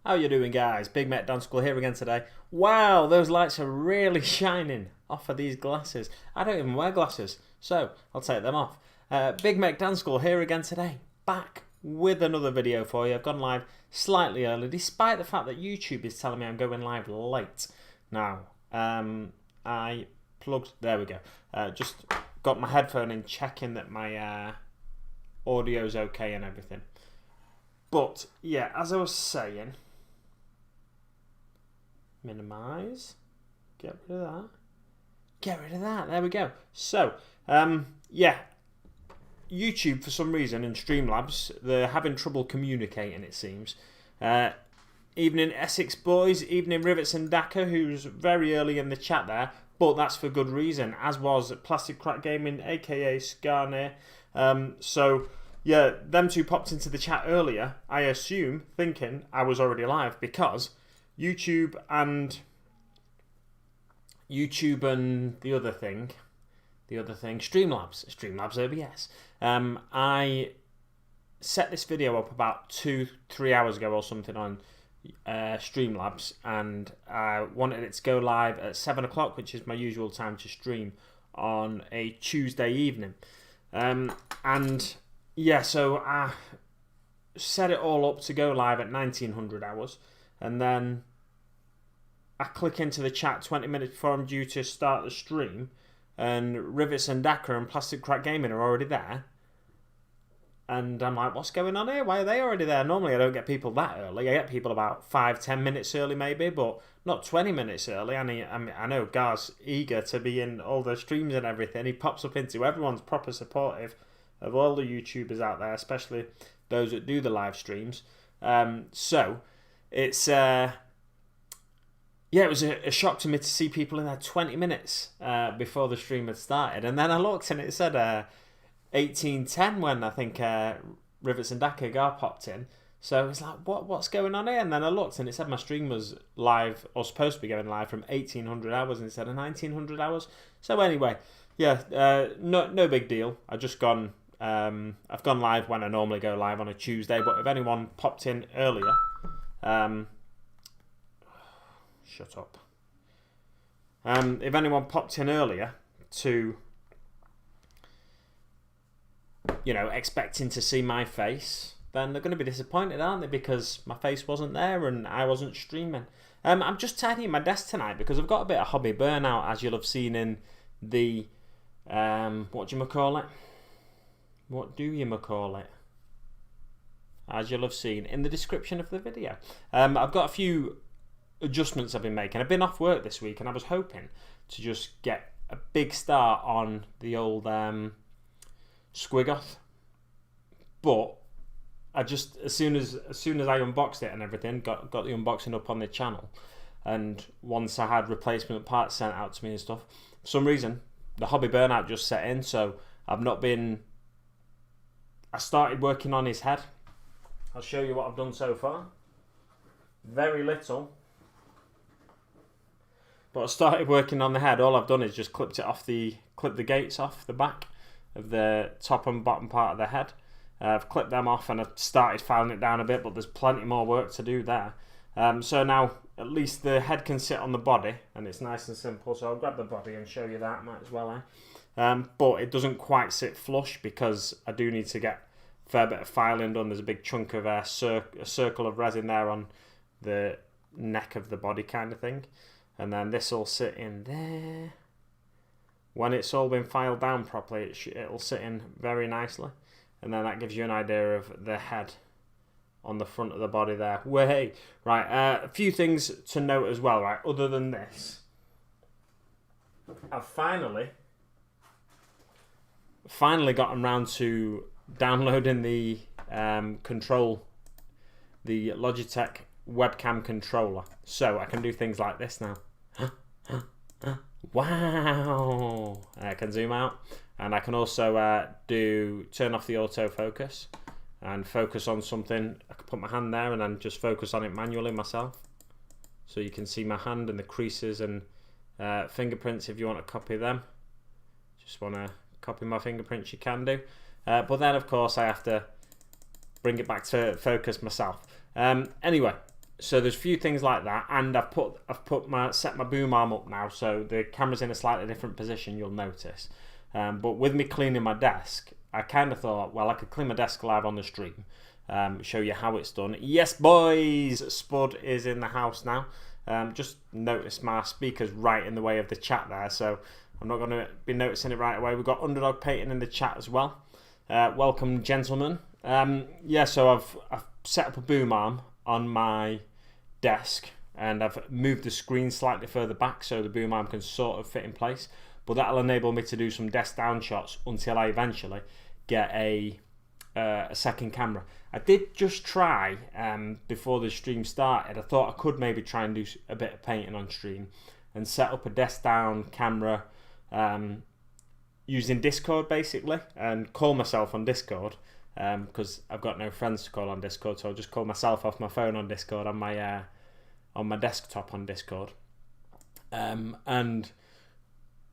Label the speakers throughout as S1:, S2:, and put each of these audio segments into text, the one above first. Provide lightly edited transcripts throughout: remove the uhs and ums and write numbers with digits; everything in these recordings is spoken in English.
S1: How you doing, guys? Big Mek Dance School here again today. Wow, those lights are really shining off of these glasses. I don't even wear glasses, so I'll take them off. Big Mek Dance School here again today, back with another video for you. I've gone live slightly early, despite the fact that YouTube is telling me I'm going live late. Now, I plugged, there we go. Just got my headphone in, checking that my audio's okay and everything. But yeah, as I was saying, minimize, get rid of that, there we go. So yeah, YouTube for some reason and Streamlabs, they're having trouble communicating, it seems. Evening Essex boys, evening Rivets and Daka, who's very early in the chat there, but that's for good reason, as was Plastic Crack Gaming, aka Scarnir. So yeah, them two popped into the chat earlier, I assume, thinking I was already live, because YouTube and the other thing, Streamlabs OBS. I set this video up about 2-3 hours ago or something on Streamlabs, and I wanted it to go live at 7 o'clock, which is my usual time to stream on a Tuesday evening. And yeah, so I set it all up to go live at 1900 hours, and then I click into the chat 20 minutes before I'm due to start the stream, and Rivets and Daka and Plastic Crack Gaming are already there. And I'm like, what's going on here? Why are they already there? Normally I don't get people that early. I get people about 5-10 minutes early maybe, but not 20 minutes early. I know Gar's eager to be in all the streams and everything. He pops up into everyone's proper supportive of all the YouTubers out there, especially those that do the live streams. So it's yeah, it was a shock to me to see people in there 20 minutes before the stream had started. And then I looked and it said 18:10 when I think Rivets and Daka Gar popped in. So I was like, what's going on here? And then I looked and it said my stream was live, or supposed to be going live, from 1800 hours instead of 1900 hours. So anyway, yeah, no big deal. I've gone live when I normally go live on a Tuesday. But if anyone popped in earlier, shut up. If anyone popped in earlier to, you know, expecting to see my face, then they're going to be disappointed, aren't they? Because my face wasn't there and I wasn't streaming. I'm just tidying my desk tonight because I've got a bit of hobby burnout, as you'll have seen in the what do you call it? As you'll have seen in the description of the video. I've got a few adjustments I've been making. I've been off work this week and I was hoping to just get a big start on the old Squiggoth, but I just, as soon as I unboxed it and everything, got the unboxing up on the channel, and once I had replacement parts sent out to me and stuff, for some reason the hobby burnout just set in. So I started working on his head. I'll show you what I've done so far. Very little, but I started working on the head. All I've done is just clipped the gates off the back of the top and bottom part of the head. I've clipped them off and I've started filing it down a bit, but there's plenty more work to do there. So now at least the head can sit on the body and it's nice and simple. So I'll grab the body and show you that, might as well, but it doesn't quite sit flush because I do need to get a fair bit of filing done. There's a big chunk of a circle of resin there on the neck of the body kind of thing, and then this will sit in there. When it's all been filed down properly, it'll sit in very nicely, and then that gives you an idea of the head on the front of the body there. Way right, a few things to note as well. Right, other than this, I've finally gotten around to downloading the the Logitech webcam controller, so I can do things like this now. Wow! I can zoom out, and I can also turn off the autofocus and focus on something. I can put my hand there and then just focus on it manually myself, so you can see my hand and the creases and fingerprints. If you want to copy them, just want to copy my fingerprints, you can do. But then of course I have to bring it back to focus myself. Anyway, So there's a few things like that, and I've set my boom arm up now, so the camera's in a slightly different position. You'll notice, but with me cleaning my desk, I kind of thought, well, I could clean my desk live on the stream, show you how it's done. Yes, boys, Spud is in the house now. Just notice my speaker's right in the way of the chat there, so I'm not going to be noticing it right away. We've got Underdog Painting in the chat as well. Welcome, gentlemen. So I've set up a boom arm on my desk, and I've moved the screen slightly further back so the boom arm can sort of fit in place, but that'll enable me to do some desk down shots until I eventually get a second camera. I did just try before the stream started. I thought I could maybe try and do a bit of painting on stream and set up a desk down camera using Discord basically, and call myself on Discord, because I've got no friends to call on Discord, so I'll just call myself off my phone on Discord on my desktop on Discord, and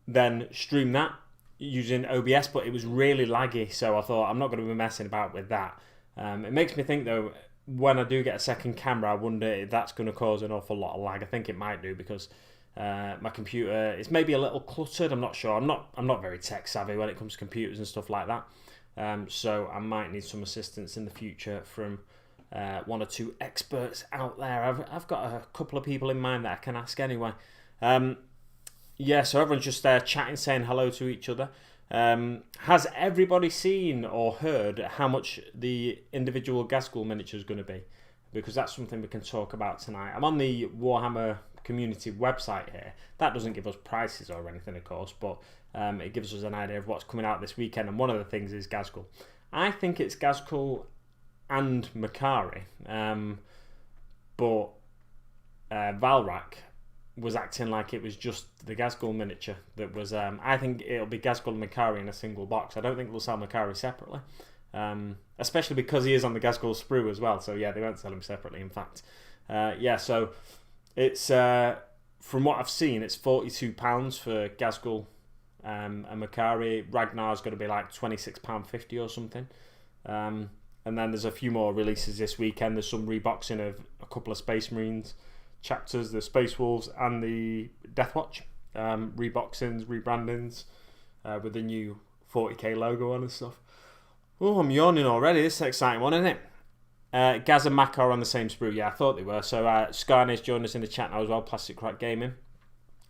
S1: then stream that using OBS. But it was really laggy, so I thought I'm not going to be messing about with that. It makes me think though, when I do get a second camera, I wonder if that's going to cause an awful lot of lag. I think it might do, because my computer is maybe a little cluttered. I'm not sure. I'm not very tech savvy when it comes to computers and stuff like that. So I might need some assistance in the future from one or two experts out there. I've got a couple of people in mind that I can ask anyway. So everyone's just there chatting, saying hello to each other. Has everybody seen or heard how much the individual Gazgul miniature is going to be? Because that's something we can talk about tonight. I'm on the Warhammer community website here. That doesn't give us prices or anything, of course, but it gives us an idea of what's coming out this weekend, and one of the things is Gazgul. I think it's Gazgul and Makari, but Valrak was acting like it was just the Gazgul miniature that was. I think it'll be Gazgul and Makari in a single box. I don't think they'll sell Makari separately, especially because he is on the Gazgul sprue as well. So yeah, they won't sell him separately, in fact. So it's from what I've seen, it's £42 for Gazgul and Makari. Ragnar's going to be like £26.50 or something. And then there's a few more releases this weekend. There's some reboxing of a couple of Space Marines chapters, the Space Wolves and the Deathwatch. Reboxings, rebrandings with the new 40k logo on and stuff. Oh, I'm yawning already. This is an exciting one, isn't it? Gaz and Mac are on the same sprue. Yeah, I thought they were. So Scarney's joined us in the chat now as well. Plastic Crack Gaming.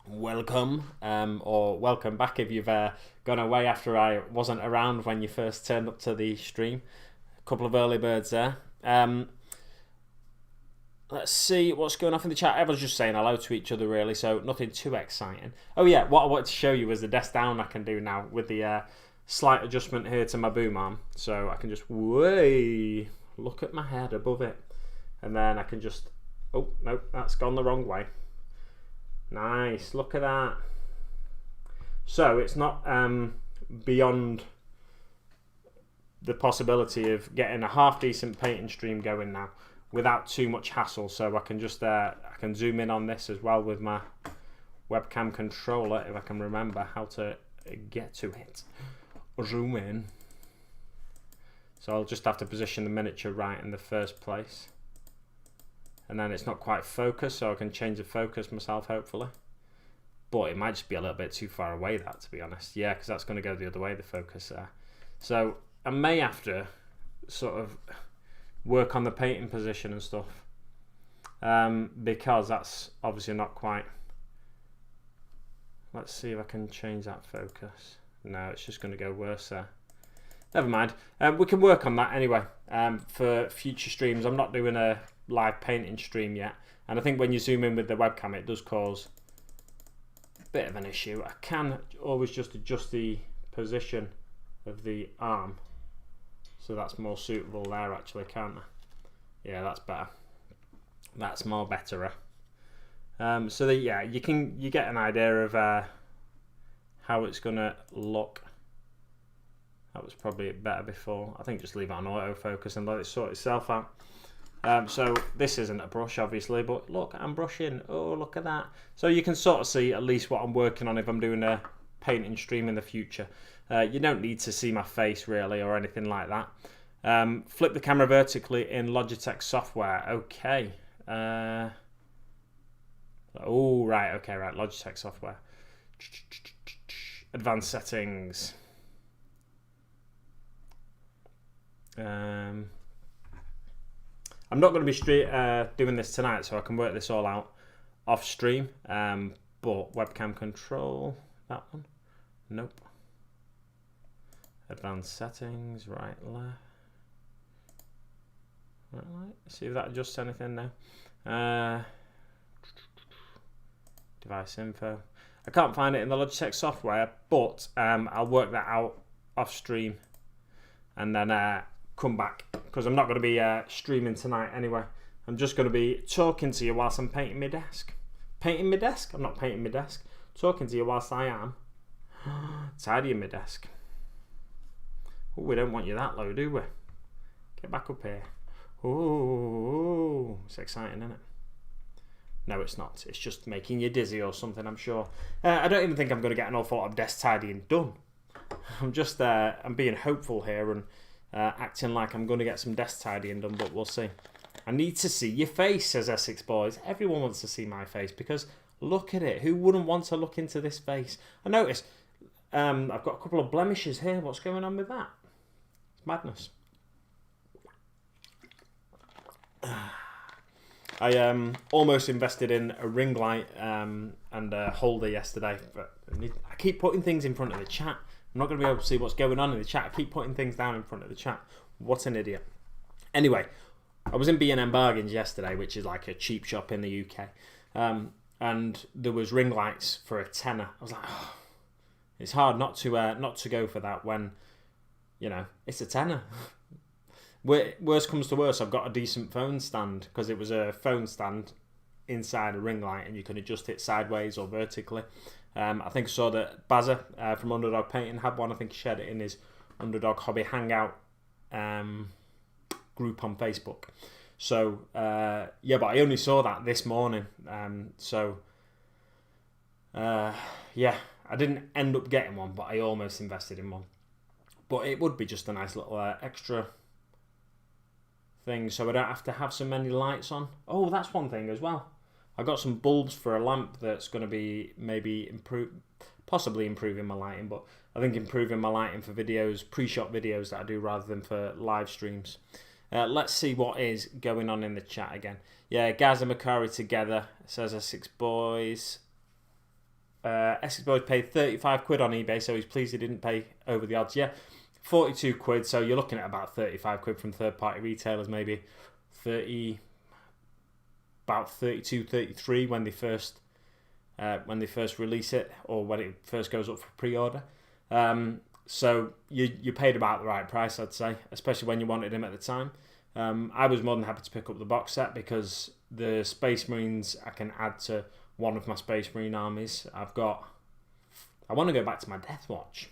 S1: Welcome, or welcome back if you've gone away after I wasn't around when you first turned up to the stream. A couple of early birds there. Let's see what's going on in the chat. Everyone's just saying hello to each other, really, so nothing too exciting. Oh yeah, what I wanted to show you was the desk down I can do now with the slight adjustment here to my boom arm. So I can just way look at my head above it, and then I can just, oh no, that's gone the wrong way. Nice, look at that. So it's not beyond the possibility of getting a half decent painting stream going now without too much hassle. So I can just I can zoom in on this as well with my webcam controller, if I can remember how to get to it. Zoom in. So I'll just have to position the miniature right in the first place, and then it's not quite focused, so I can change the focus myself, hopefully. But it might just be a little bit too far away, that, to be honest. Yeah, because that's going to go the other way, the focus there. So I may have to sort of work on the painting position and stuff, because that's obviously not quite. Let's see if I can change that focus. No, it's just going to go worse there. Never mind. We can work on that anyway for future streams. I'm not doing a live painting stream yet, and I think when you zoom in with the webcam, it does cause a bit of an issue. I can always just adjust the position of the arm, so that's more suitable there, actually, can't I? Yeah, that's better. That's more betterer. So that, yeah, you get an idea of how it's gonna look. That was probably better before. I think just leave it on autofocus and let it sort itself out. So this isn't a brush, obviously, but look, I'm brushing. Oh, look at that. So you can sort of see at least what I'm working on if I'm doing a painting stream in the future. You don't need to see my face, really, or anything like that. Flip the camera vertically in Logitech software. Okay. Oh, right, okay, right. Logitech software. Advanced settings. I'm not going to be doing this tonight, so I can work this all out off stream. But webcam control, that one. Nope. Advanced settings, right, left. Right. See if that adjusts anything now. Device info. I can't find it in the Logitech software, but I'll work that out off stream and then come back, because I'm not going to be streaming tonight anyway. I'm just going to be talking to you whilst I'm painting my desk. Painting my desk? I'm not painting my desk. Talking to you whilst I am tidying my desk. Oh, we don't want you that low, do we? Get back up here. Oh, it's exciting, isn't it? No, it's not. It's just making you dizzy or something, I'm sure. I don't even think I'm going to get an awful lot of desk tidying done. I'm just I'm being hopeful here and acting like I'm going to get some desk tidying done, but we'll see. I need to see your face, says Essex Boys. Everyone wants to see my face because look at it. Who wouldn't want to look into this face? I noticed I've got a couple of blemishes here. What's going on with that? It's madness. I almost invested in a ring light and a holder yesterday, but I keep putting things in front of the chat. I'm not going to be able to see what's going on in the chat. I keep putting things down in front of the chat. What an idiot. Anyway, I was in B&M Bargains yesterday, which is like a cheap shop in the UK, and there was ring lights for a tenner. I was like, oh, it's hard not to go for that when, you know, it's a tenner. Worst comes to worst, I've got a decent phone stand, because it was a phone stand inside a ring light and you can adjust it sideways or vertically. I think I saw that Bazza from Underdog Painting had one. I think he shared it in his Underdog Hobby Hangout group on Facebook. So yeah, but I only saw that this morning. Yeah, I didn't end up getting one, but I almost invested in one. But it would be just a nice little extra thing, so I don't have to have so many lights on. Oh, that's one thing as well. I got some bulbs for a lamp that's going to be maybe possibly improving my lighting, but I think improving my lighting for videos, pre-shot videos that I do rather than for live streams. Let's see what is going on in the chat again. Yeah, Gaz and Macari together, says Essex Boys. Essex Boys paid 35 quid on eBay, so he's pleased he didn't pay over the odds. Yeah, 42 quid, so you're looking at about 35 quid from third-party retailers, maybe 30, about 32, 33 when they first release it, or when it first goes up for pre-order. So you paid about the right price, I'd say, especially when you wanted him at the time. I was more than happy to pick up the box set because the Space Marines I can add to one of my Space Marine armies. I want to go back to my Death Watch,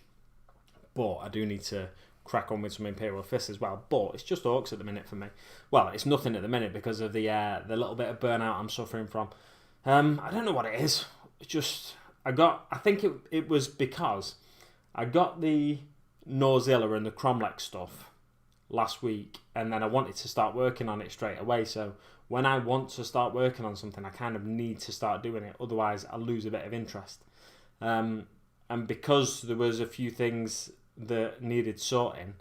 S1: but I do need to crack on with some Imperial Fists as well. But it's just Orcs at the minute for me. Well, it's nothing at the minute because of the little bit of burnout I'm suffering from. I don't know what it is. It's just I think it was because I got the Norzilla and the Cromlech stuff last week, and then I wanted to start working on it straight away. So when I want to start working on something, I kind of need to start doing it. Otherwise, I'll lose a bit of interest. And because there was a few things that needed sorting,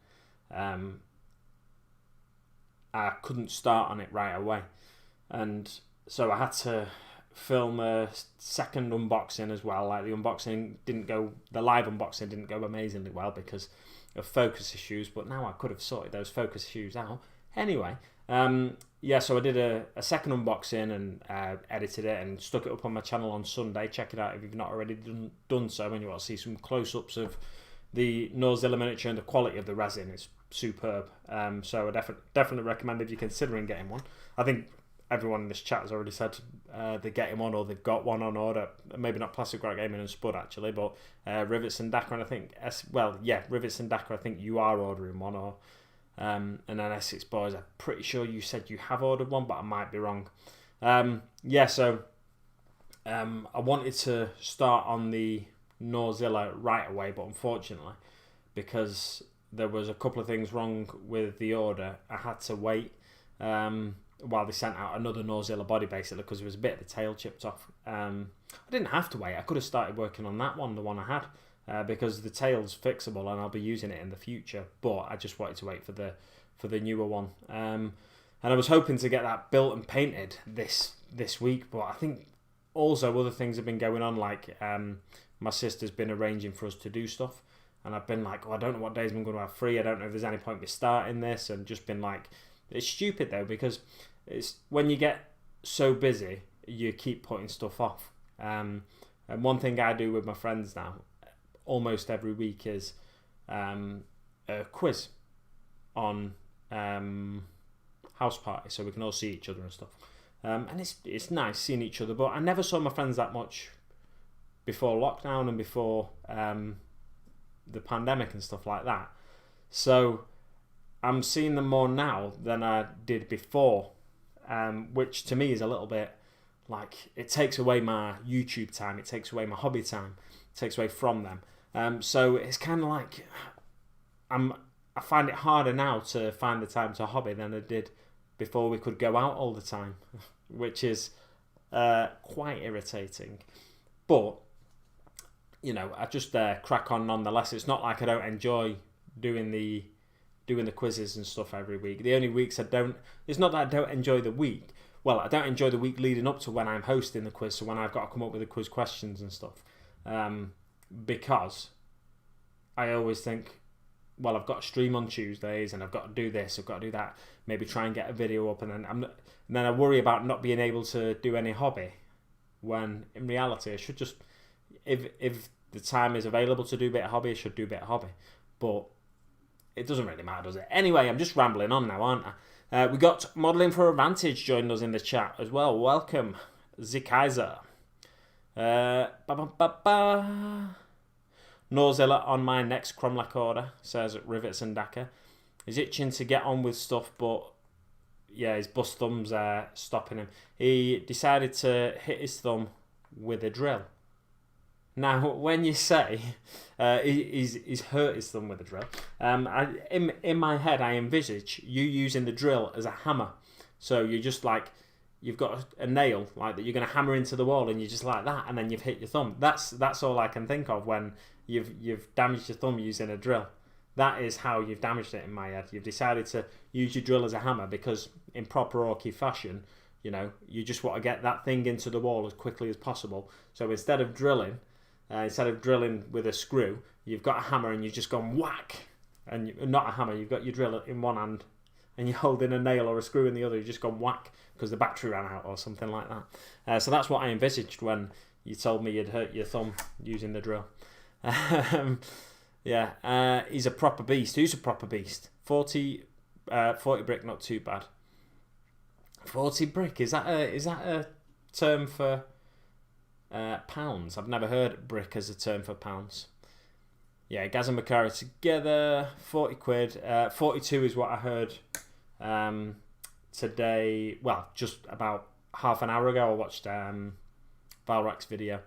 S1: I couldn't start on it right away. And so I had to film a second unboxing as well. Like the live unboxing didn't go amazingly well because of focus issues, but now I could have sorted those focus issues out. Anyway, yeah, so I did a second unboxing and edited it and stuck it up on my channel on Sunday. Check it out if you've not already done so, and you want to see some close-ups of the Norzilla miniature and the quality of the resin. It's superb. So I definitely recommend if you're considering getting one. I think everyone in this chat has already said they're getting one or they've got one on order. Maybe not Plastic Rock Gaming and Spud actually, but Rivets and Dakar, and I think Rivets and Dakar, I think you are ordering one, or and then Essex Boys, I'm pretty sure you said you have ordered one, but I might be wrong. Yeah, so I wanted to start on the Norzilla right away, but unfortunately, because there was a couple of things wrong with the order, I had to wait. while they sent out another Norzilla body, basically, because there was a bit of the tail chipped off. I didn't have to wait. I could have started working on that one, the one I had, because the tail's fixable and I'll be using it in the future. But I just wanted to wait for the newer one. And I was hoping to get that built and painted this week, but I think also other things have been going on, like my sister's been arranging for us to do stuff, and I've been like, I don't know what days I'm going to have free. I don't know if there's any point me starting this, and just been like, it's stupid though, because it's when you get so busy, you keep putting stuff off. And one thing I do with my friends now, almost every week, is a quiz on house party, so we can all see each other and stuff. And it's nice seeing each other, but I never saw my friends that much before lockdown and before the pandemic and stuff like that. So I'm seeing them more now than I did before, which to me is a little bit like, it takes away my YouTube time, it takes away my hobby time, it takes away from them. So it's kind of like I find it harder now to find the time to hobby than I did before we could go out all the time, which is quite irritating. But I just crack on nonetheless. It's not like I don't enjoy doing the quizzes and stuff every week. The only weeks I don't, it's not that I don't enjoy the week. Well, I don't enjoy the week leading up to when I'm hosting the quiz, so when I've got to come up with the quiz questions and stuff, because I always think, well, I've got to stream on Tuesdays and I've got to do this, I've got to do that, maybe try and get a video up, and then I worry about not being able to do any hobby, when in reality I should just, if the time is available to do a bit of hobby, I should do a bit of hobby. But it doesn't really matter, does it? Anyway, I'm just rambling on now, aren't I? We got Modelling for Advantage joined us in the chat as well. Welcome, Zikaiser. Norzilla on my next Cromlech order, says Rivets and Daka. He's itching to get on with stuff, but yeah, his bust thumb's stopping him. He decided to hit his thumb with a drill. Now, when you say he's hurt his thumb with a drill, in my head I envisage you using the drill as a hammer. So you just like, you've got a nail like that you're going to hammer into the wall, and you just like that, and then you've hit your thumb. That's all I can think of when you've damaged your thumb using a drill. That is how you've damaged it in my head. You've decided to use your drill as a hammer because in proper Orky fashion, you just want to get that thing into the wall as quickly as possible. So instead of drilling with a screw, you've got a hammer and you've just gone whack. And not a hammer, you've got your drill in one hand and you're holding a nail or a screw in the other. You've just gone whack because the battery ran out or something like that. So that's what I envisaged when you told me you'd hurt your thumb using the drill. He's a proper beast. Who's a proper beast? 40 brick, not too bad. 40 brick, is that a term for pounds? I've never heard brick as a term for pounds. Yeah, Gaz and Makara together, 40 quid. 42 is what I heard today. Well, just about half an hour ago I watched Valrak's video.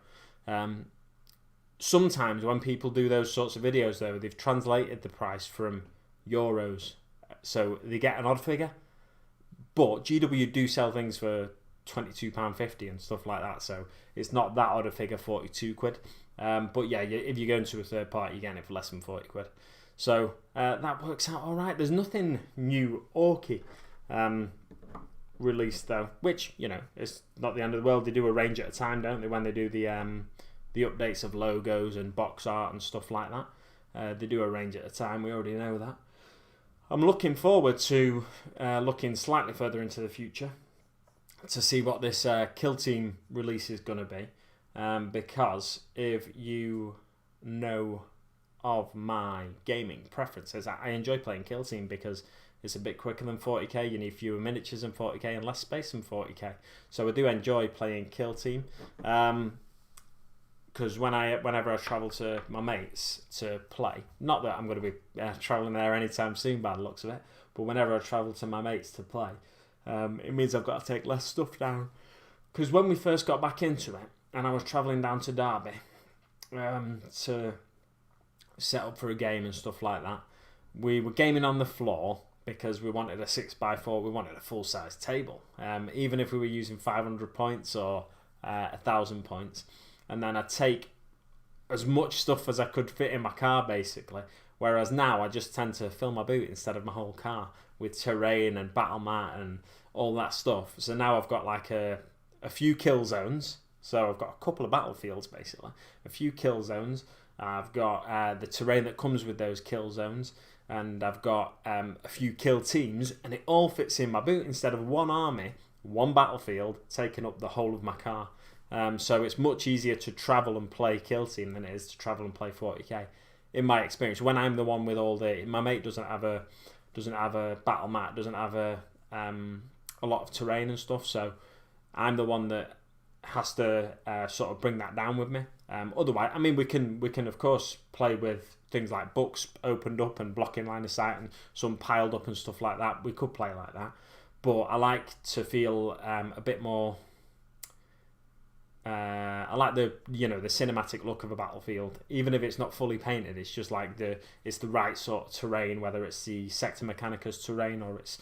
S1: Sometimes when people do those sorts of videos though, they've translated the price from euros, so they get an odd figure. But GW do sell things for £22.50 and stuff like that, so it's not that odd a figure, 42 quid. But yeah, if you go into a third party, you're getting it for less than 40 quid. So that works out alright. There's nothing new Orky released though, which, it's not the end of the world. They do a range at a time, don't they, when they do the updates of logos and box art and stuff like that. They do a range at a time, we already know that. I'm looking forward to looking slightly further into the future to see what this Kill Team release is going to be. Because if you know of my gaming preferences, I enjoy playing Kill Team because it's a bit quicker than 40k, you need fewer miniatures than 40k and less space than 40k. So I do enjoy playing Kill Team. Because whenever I travel to my mates to play, not that I'm going to be travelling there anytime soon by the looks of it, but whenever I travel to my mates to play, it means I've got to take less stuff down. Because when we first got back into it, and I was travelling down to Derby to set up for a game and stuff like that, we were gaming on the floor, because we wanted a 6x4, we wanted a full-size table, even if we were using 500 points or 1,000 points. And then I'd take as much stuff as I could fit in my car, basically. Whereas now I just tend to fill my boot instead of my whole car with terrain and battle mat and all that stuff. So now I've got like a few kill zones. So I've got a couple of battlefields, basically. A few kill zones. I've got the terrain that comes with those kill zones. And I've got a few kill teams. And it all fits in my boot instead of one army, one battlefield, taking up the whole of my car. So it's much easier to travel and play kill team than it is to travel and play 40k. In my experience, when I'm the one with all my mate doesn't have a battle mat, doesn't have a lot of terrain and stuff. So I'm the one that has to sort of bring that down with me. Otherwise, I mean, we can of course play with things like books opened up and blocking line of sight and some piled up and stuff like that. We could play like that, but I like to feel a bit more. I like the cinematic look of a battlefield, even if it's not fully painted. It's just like it's the right sort of terrain, whether it's the Sector Mechanicus terrain or it's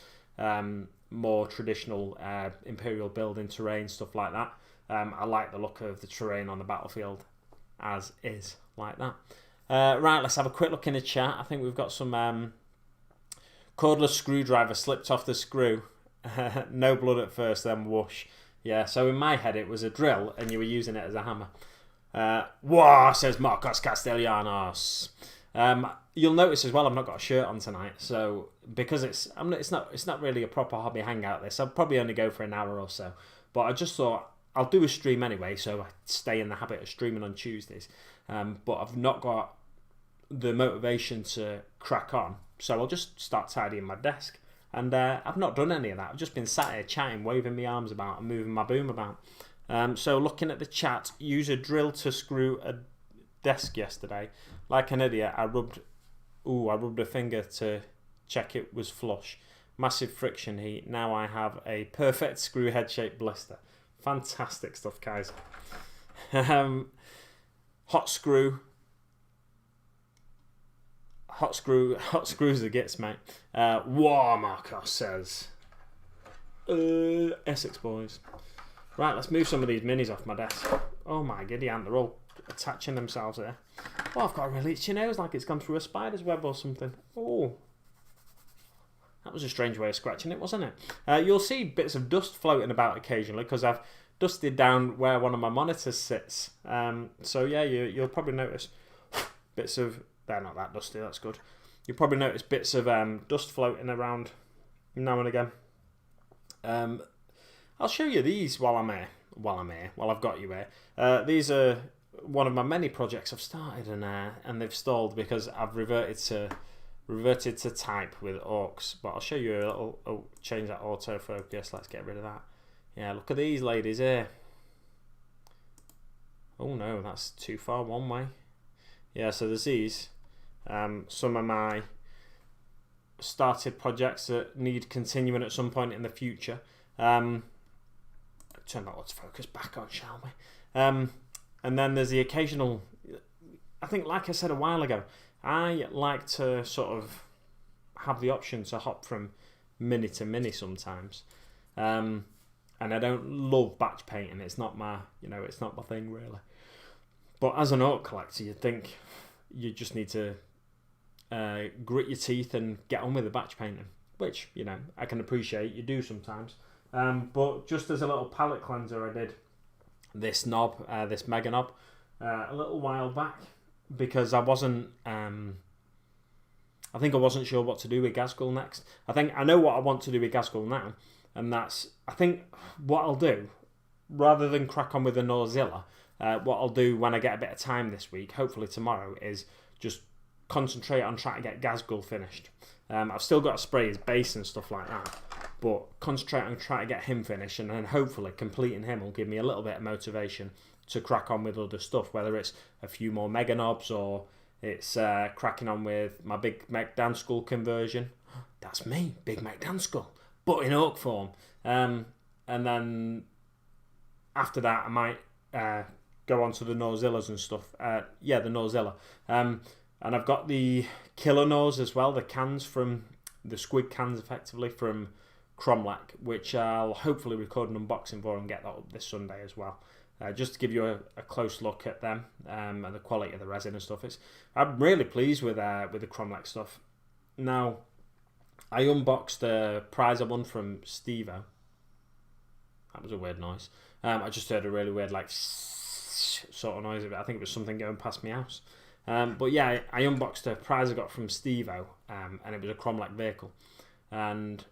S1: more traditional Imperial building terrain, stuff like that. I like the look of the terrain on the battlefield as is, like that. Right, let's have a quick look in the chat. I think we've got some cordless screwdriver slipped off the screw. No blood at first, then whoosh. Yeah, so in my head it was a drill and you were using it as a hammer. Wah, says Marcos Castellanos. You'll notice as well I've not got a shirt on tonight, so because it's not really a proper hobby hangout this. I'll probably only go for an hour or so. But I just thought I'll do a stream anyway, so I stay in the habit of streaming on Tuesdays. But I've not got the motivation to crack on, so I'll just start tidying my desk. And I've not done any of that. I've just been sat here chatting, waving my arms about and moving my boom about. So looking at the chat, use a drill to screw a desk yesterday. Like an idiot, I rubbed a finger to check it was flush. Massive friction heat. Now I have a perfect screw head shaped blister. Fantastic stuff, guys. Hot screws the gits, mate. War Marcos says. Essex boys. Right, let's move some of these minis off my desk. Oh my giddy aunt, they're all attaching themselves there. Oh, I've got a really itchy nose like it's gone through a spider's web or something. Oh. That was a strange way of scratching it, wasn't it? You'll see bits of dust floating about occasionally because I've dusted down where one of my monitors sits. So yeah, you'll probably notice bits of... They're not that dusty, that's good. You'll probably notice bits of dust floating around now and again. I'll show you these while I've got you here. These are one of my many projects I've started and they've stalled because I've reverted to type with orcs. But I'll show you a little... Oh, change that autofocus. Let's get rid of that. Yeah, look at these ladies here. Oh no, that's too far one way. Yeah, so there's these. Some of my started projects that need continuing at some point in the future. Turn that autofocus back on, shall we? And then there's the occasional... I think, like I said a while ago, I like to sort of have the option to hop from mini to mini sometimes. And I don't love batch painting. It's not my thing really. But as an orc collector, you'd think you just need to grit your teeth and get on with the batch painting, which, I can appreciate you do sometimes. But just as a little palette cleanser, I did this knob, this mega knob, a little while back because I wasn't... I think I wasn't sure what to do with Ghazghkull next. I think I know what I want to do with Ghazghkull now, and that's... I think what I'll do, rather than crack on with the Norzilla, what I'll do when I get a bit of time this week, hopefully tomorrow, is just concentrate on trying to get Ghazghkull finished. I've still got to spray his base and stuff like that, but concentrate on trying to get him finished, and then hopefully completing him will give me a little bit of motivation to crack on with other stuff, whether it's a few more mega knobs or it's cracking on with my Big Mek Skull conversion. That's me, Big Mek Skull, but in orc form. And then after that, I might go on to the Norzillas and stuff. The Norzilla. And I've got the Killer Nose as well, the cans from the squid cans effectively from Cromlech, which I'll hopefully record an unboxing for and get that up this Sunday as well. Just to give you a close look at them and the quality of the resin and stuff. I'm really pleased with the Cromlech stuff. Now, I unboxed the prize I won from Stevo. That was a weird noise. I just heard a really weird sort of noise of it. I think it was something going past my house. But yeah, I unboxed a prize I got from Stevo, and it was a Cromlech vehicle. And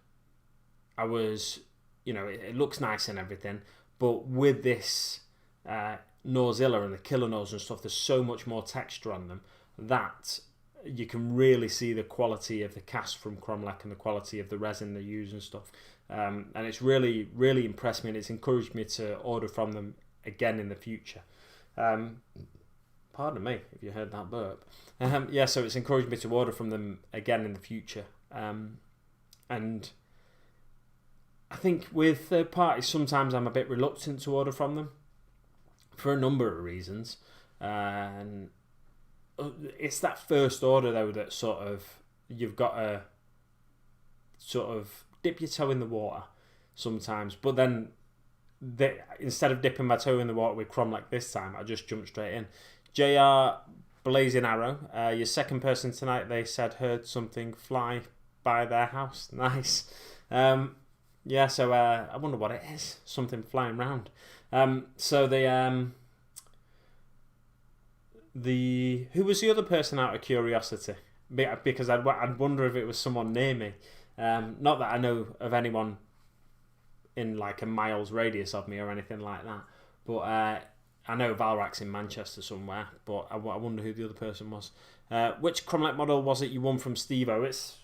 S1: I was, it looks nice and everything, but with this Norzilla and the killer nose and stuff, there's so much more texture on them that you can really see the quality of the cast from Cromlech and the quality of the resin they use and stuff. And it's really, really impressed me, and it's encouraged me to order from them again in the future. Pardon me if you heard that burp. So it's encouraged me to order from them again in the future. And I think with third parties, sometimes I'm a bit reluctant to order from them for a number of reasons. And it's that first order, though, that sort of you've got to sort of dip your toe in the water sometimes. But then instead of dipping my toe in the water with Cromlech this time, I just jumped straight in. JR Blazing Arrow, your second person tonight, they said heard something fly by their house. Nice. So I wonder what it is. Something flying around. So who was the other person out of curiosity? Because I'd wonder if it was someone near me. Not that I know of anyone in like a miles radius of me or anything like that. But I know Valrak's in Manchester somewhere. But I wonder who the other person was. Which Cromlech model was it you won from Stevo? It's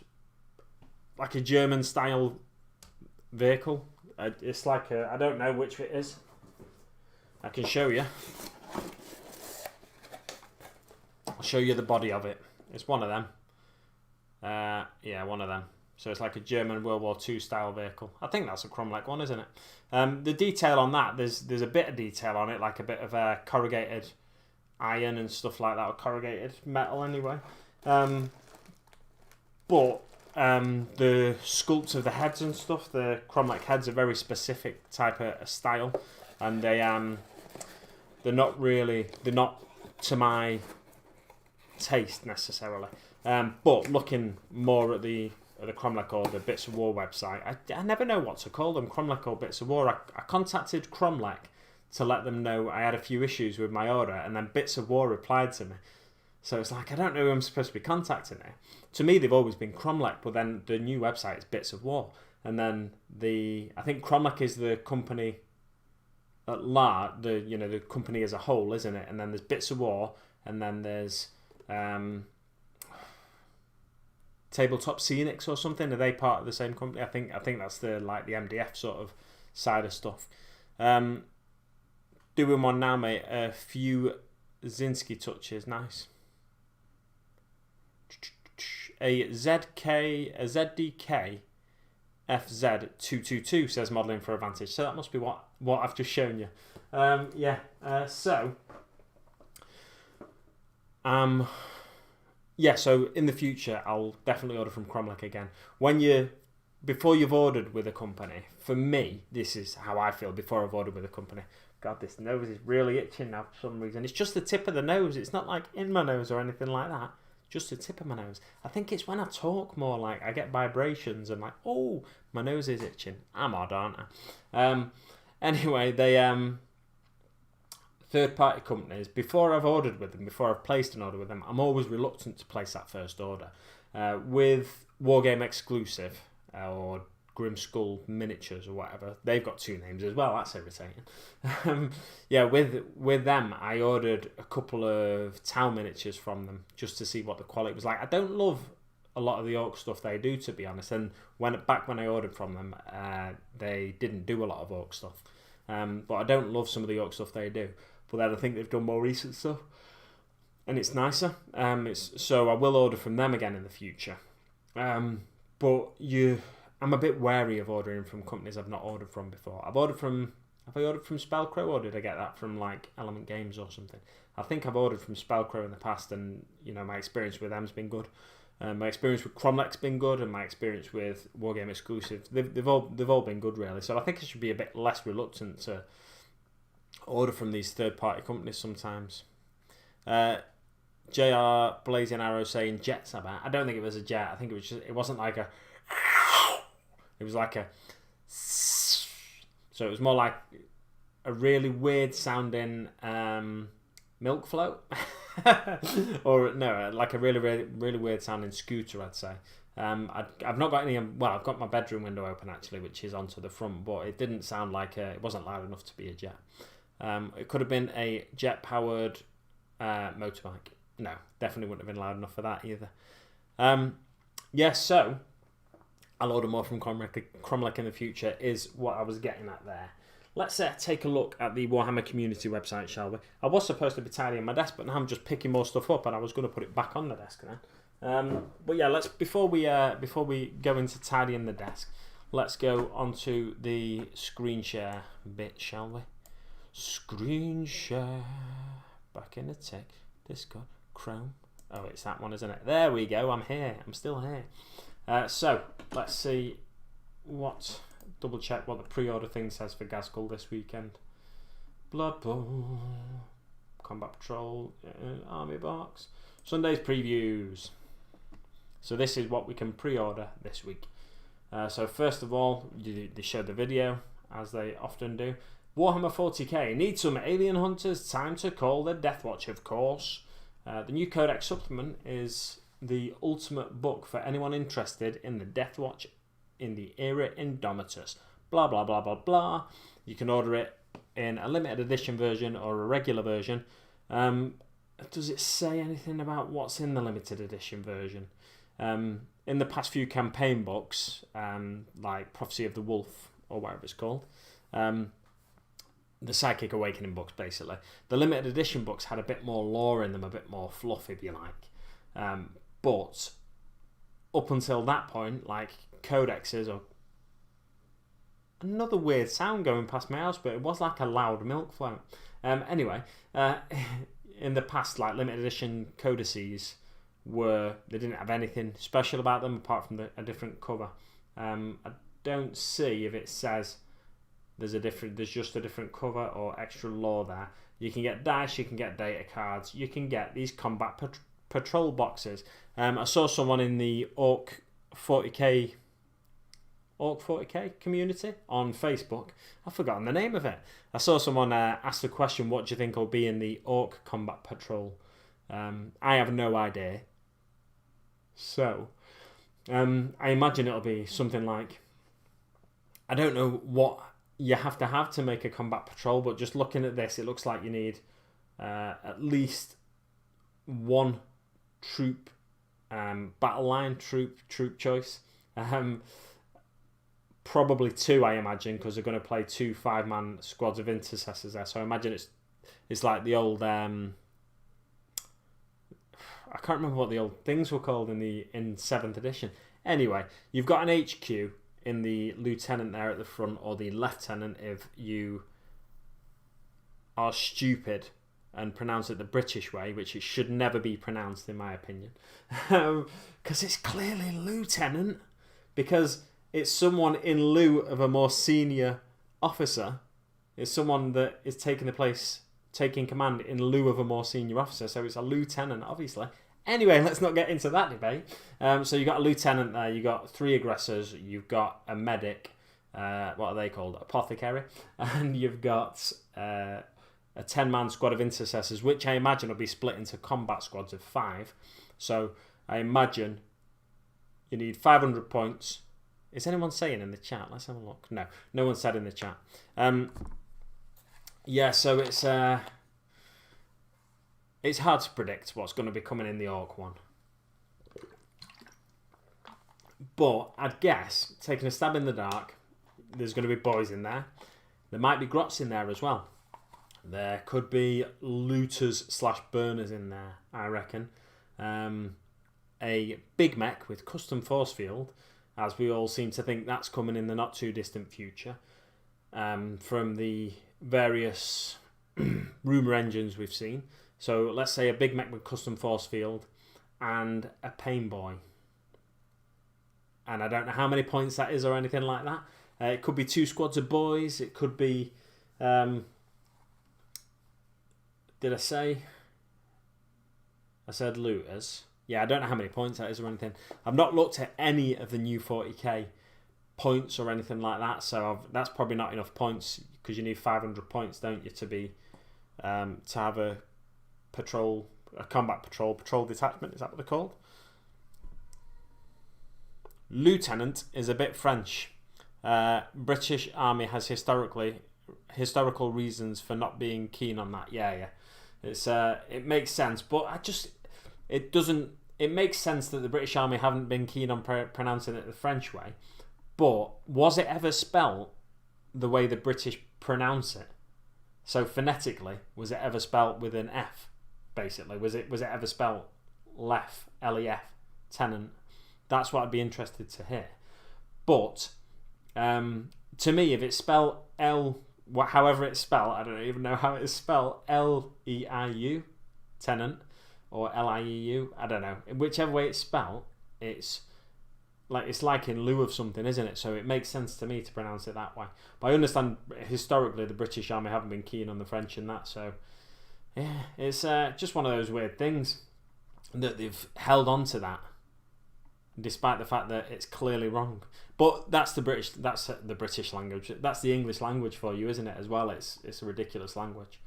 S1: like a German style vehicle. It's like I don't know which it is. I can show you. I'll show you the body of it. It's one of them. One of them. So it's like a German World War II style vehicle. I think that's a Cromlech one, isn't it? The detail on that, there's a bit of detail on it, like a bit of corrugated iron and stuff like that, or corrugated metal anyway. But the sculpt of the heads and stuff, the Cromlech heads are very specific type of style, and they're not to my taste necessarily. But looking more at the Cromlech or the Bits of War website, I never know what to call them, Cromlech or Bits of War. I contacted Cromlech to let them know I had a few issues with my order, and then Bits of War replied to me. So it's like, I don't know who I'm supposed to be contacting here. To me, they've always been Cromlech, but then the new website is Bits of War. And then I think Cromlech is the company at large, the company as a whole, isn't it? And then there's Bits of War, and then there's Tabletop Scenics or something. Are they part of the same company? I think that's the MDF sort of side of stuff. Doing one now, mate. A few Zinski touches, nice. A ZDK FZ222 says modelling for Advantage. So that must be what I've just shown you. So in the future, I'll definitely order from Cromlech again. Before you've ordered with a company, for me, this is how I feel before I've ordered with a company. God, this nose is really itching now for some reason. It's just the tip of the nose. It's not like in my nose or anything like that. Just the tip of my nose. I think it's when I talk more, like I get vibrations and like, oh, my nose is itching. I'm odd, aren't I? Anyway, they third-party companies, before I've ordered with them, before I've placed an order with them, I'm always reluctant to place that first order. With Wargame Exclusive or Grim Skull Miniatures or whatever, they've got two names as well. That's irritating. With them, I ordered a couple of Tau miniatures from them just to see what the quality was like. I don't love a lot of the Orc stuff they do, to be honest. And when I ordered from them, they didn't do a lot of Orc stuff. But I don't love some of the Orc stuff they do. But then I think they've done more recent stuff, and it's nicer. So I will order from them again in the future. I'm a bit wary of ordering from companies I've not ordered from before. Have I ordered from Spellcrow, or did I get that from like Element Games or something? I think I've ordered from Spellcrow in the past, and my experience with them's been good. My experience with Cromlech's been good, and my experience with Wargame exclusive, they've all been good really. So I think I should be a bit less reluctant to order from these third-party companies sometimes. JR Blazing Arrow saying jets about. I don't think it was a jet. I think it wasn't like a. It was like a. So it was more like a really weird sounding milk float. Or no, like a really weird sounding scooter, I'd say. I've not got any. Well, I've got my bedroom window open actually, which is onto the front, but it didn't sound like it wasn't loud enough to be a jet. It could have been a jet powered motorbike. No, definitely wouldn't have been loud enough for that either. So I'll order more from Cromlech in the future is what I was getting at there. Let's take a look at the Warhammer community website, shall we? I was supposed to be tidying my desk, but now I'm just picking more stuff up, and I was going to put it back on the desk then. But yeah, let's before we go into tidying the desk, let's go onto the screen share bit, shall we? Screen share, back in the tech, Discord, Chrome. Oh, it's that one, isn't it? There we go. I'm here. I'm still here. So let's see what. Double check what the pre-order thing says for Gazgul this weekend. Blood Bowl, Combat Patrol, Army Box, Sunday's previews. So this is what we can pre-order this week. So first of all, they showed the video, as they often do. Warhammer 40k, need some alien hunters, time to call the Deathwatch, of course. The new Codex supplement is the ultimate book for anyone interested in the Deathwatch in the era Indomitus. Blah, blah, blah, blah, blah. You can order it in a limited edition version or a regular version. Does it say anything about what's in the limited edition version? In the past few campaign books, like Prophecy of the Wolf, or whatever it's called, the Psychic Awakening books, basically, the limited edition books had a bit more lore in them, a bit more fluff, if you like. But up until that point, like codexes, or another weird sound going past my house, but it was like a loud milk float. Anyway, in the past, like limited edition codices they didn't have anything special about them apart from a different cover. I don't see if it says there's just a different cover or extra lore there. You can get dice, you can get data cards, you can get these combat patrol boxes. I saw someone in the Orc 40k community on Facebook. I've forgotten the name of it. I saw someone ask the question, what do you think will be in the Orc Combat Patrol? I have no idea. So, I imagine it'll be something like, I don't know what you have to make a combat patrol, but just looking at this, it looks like you need at least one troop, battle line troop choice. Probably two, I imagine, because they're going to play 2 5-man squads of intercessors there. So I imagine it's like the old I can't remember what the old things were called in 7th edition. Anyway, you've got an HQ in the lieutenant there at the front, or the lieutenant if you are stupid and pronounce it the British way, which it should never be pronounced in my opinion, because it's clearly lieutenant, because it's someone in lieu of a more senior officer. It's someone that is taking command in lieu of a more senior officer, so it's a lieutenant, obviously. Anyway, let's not get into that debate. So you've got a lieutenant there, you've got 3 aggressors, you've got a medic, what are they called? Apothecary, and you've got a 10-man squad of intercessors, which I imagine will be split into combat squads of 5. So I imagine you need 500 points. Is anyone saying in the chat? Let's have a look. No one said in the chat. So it's hard to predict what's going to be coming in the Orc one. But I'd guess, taking a stab in the dark, there's going to be boys in there. There might be grots in there as well. There could be looters/burners in there, I reckon. A Big Mek with custom force field, as we all seem to think that's coming in the not too distant future, from the various rumour engines we've seen. So let's say a Big Mek with custom force field and a Pain Boy. and I don't know how many points that is or anything like that. It could be 2 squads of boys. It could be... did I say? I said looters. Yeah, I don't know how many points that is or anything. I've not looked at any of the new 40k points or anything like that, so that's probably not enough points, because you need 500 points, don't you, to be to have a combat patrol detachment. Is that what they're called? Lieutenant is a bit French. British Army has historical reasons for not being keen on that. Yeah. It's it makes sense, but it makes sense that the British Army haven't been keen on pronouncing it the French way. But was it ever spelt the way the British pronounce it? So phonetically, was it ever spelt with an F? Basically, was it ever spelt Lef, L-E-F, tenant? That's what I'd be interested to hear. But to me, if it's spelled however it's spelled, I don't even know how it's spelled, L-E-I-U, tenant, or L-I-E-U, I don't know. Whichever way it's spelled, it's like in lieu of something, isn't it? So it makes sense to me to pronounce it that way. But I understand historically the British Army haven't been keen on the French and that, so yeah, it's just one of those weird things that they've held on to that, despite the fact that it's clearly wrong. But that's the British language. That's the English language for you, isn't it? As well, it's a ridiculous language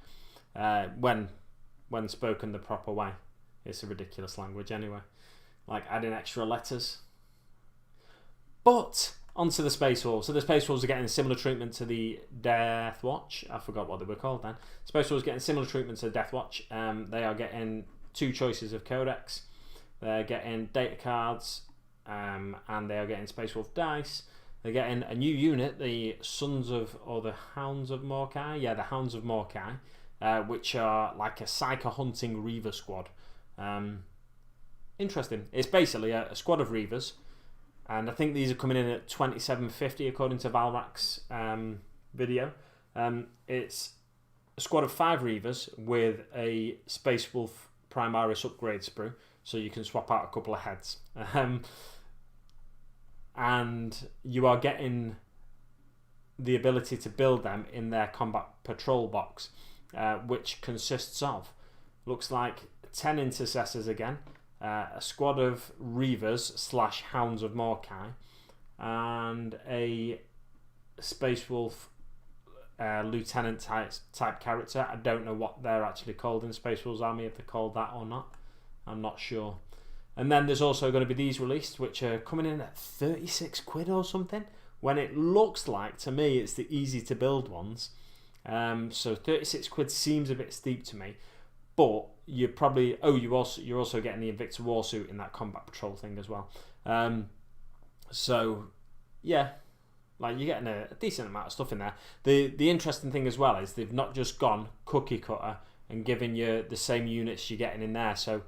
S1: when spoken the proper way. It's a ridiculous language anyway. Like adding extra letters. But onto the Space Wolves. So the Space Wolves are getting similar treatment to the Death Watch. I forgot what they were called then. Space Wolves are getting similar treatment to the Death Watch. They are getting 2 choices of codex. They're getting data cards, and they are getting Space Wolf dice. They're getting a new unit, the the Hounds of Morkai. Yeah, the Hounds of Morkai, which are like a Psycho hunting Reaver squad. Interesting. It's basically a squad of Reavers. And I think these are coming in at 2750 according to Valrak's video. It's a squad of 5 Reavers with a Space Wolf Primaris upgrade sprue, so you can swap out a couple of heads. And you are getting the ability to build them in their combat patrol box, which consists of, looks like 10 intercessors again, a squad of Reavers / Hounds of Morkai, and a Space Wolf lieutenant type character. I don't know what they're actually called in Space Wolves Army, if they're called that or not. I'm not sure. And then there's also going to be these released, which are coming in at 36 quid or something, when it looks like, to me, it's the easy to build ones. So 36 quid seems a bit steep to me. But you're probably you're also getting the Invicta Warsuit in that combat patrol thing as well. So yeah, like you're getting a decent amount of stuff in there. The interesting thing as well is they've not just gone cookie cutter and given you the same units you're getting in there. So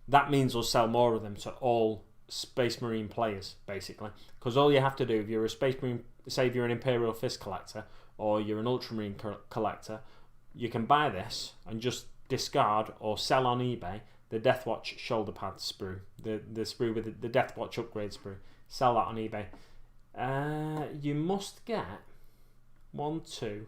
S1: that means they'll sell more of them to all Space Marine players, basically. Because all you have to do, if you're a Space Marine, say if you're an Imperial Fist collector or you're an Ultramarine collector, you can buy this and just discard or sell on eBay the Deathwatch shoulder pad sprue, the sprue with the Deathwatch upgrade sprue. Sell that on eBay. You must get 1, 2.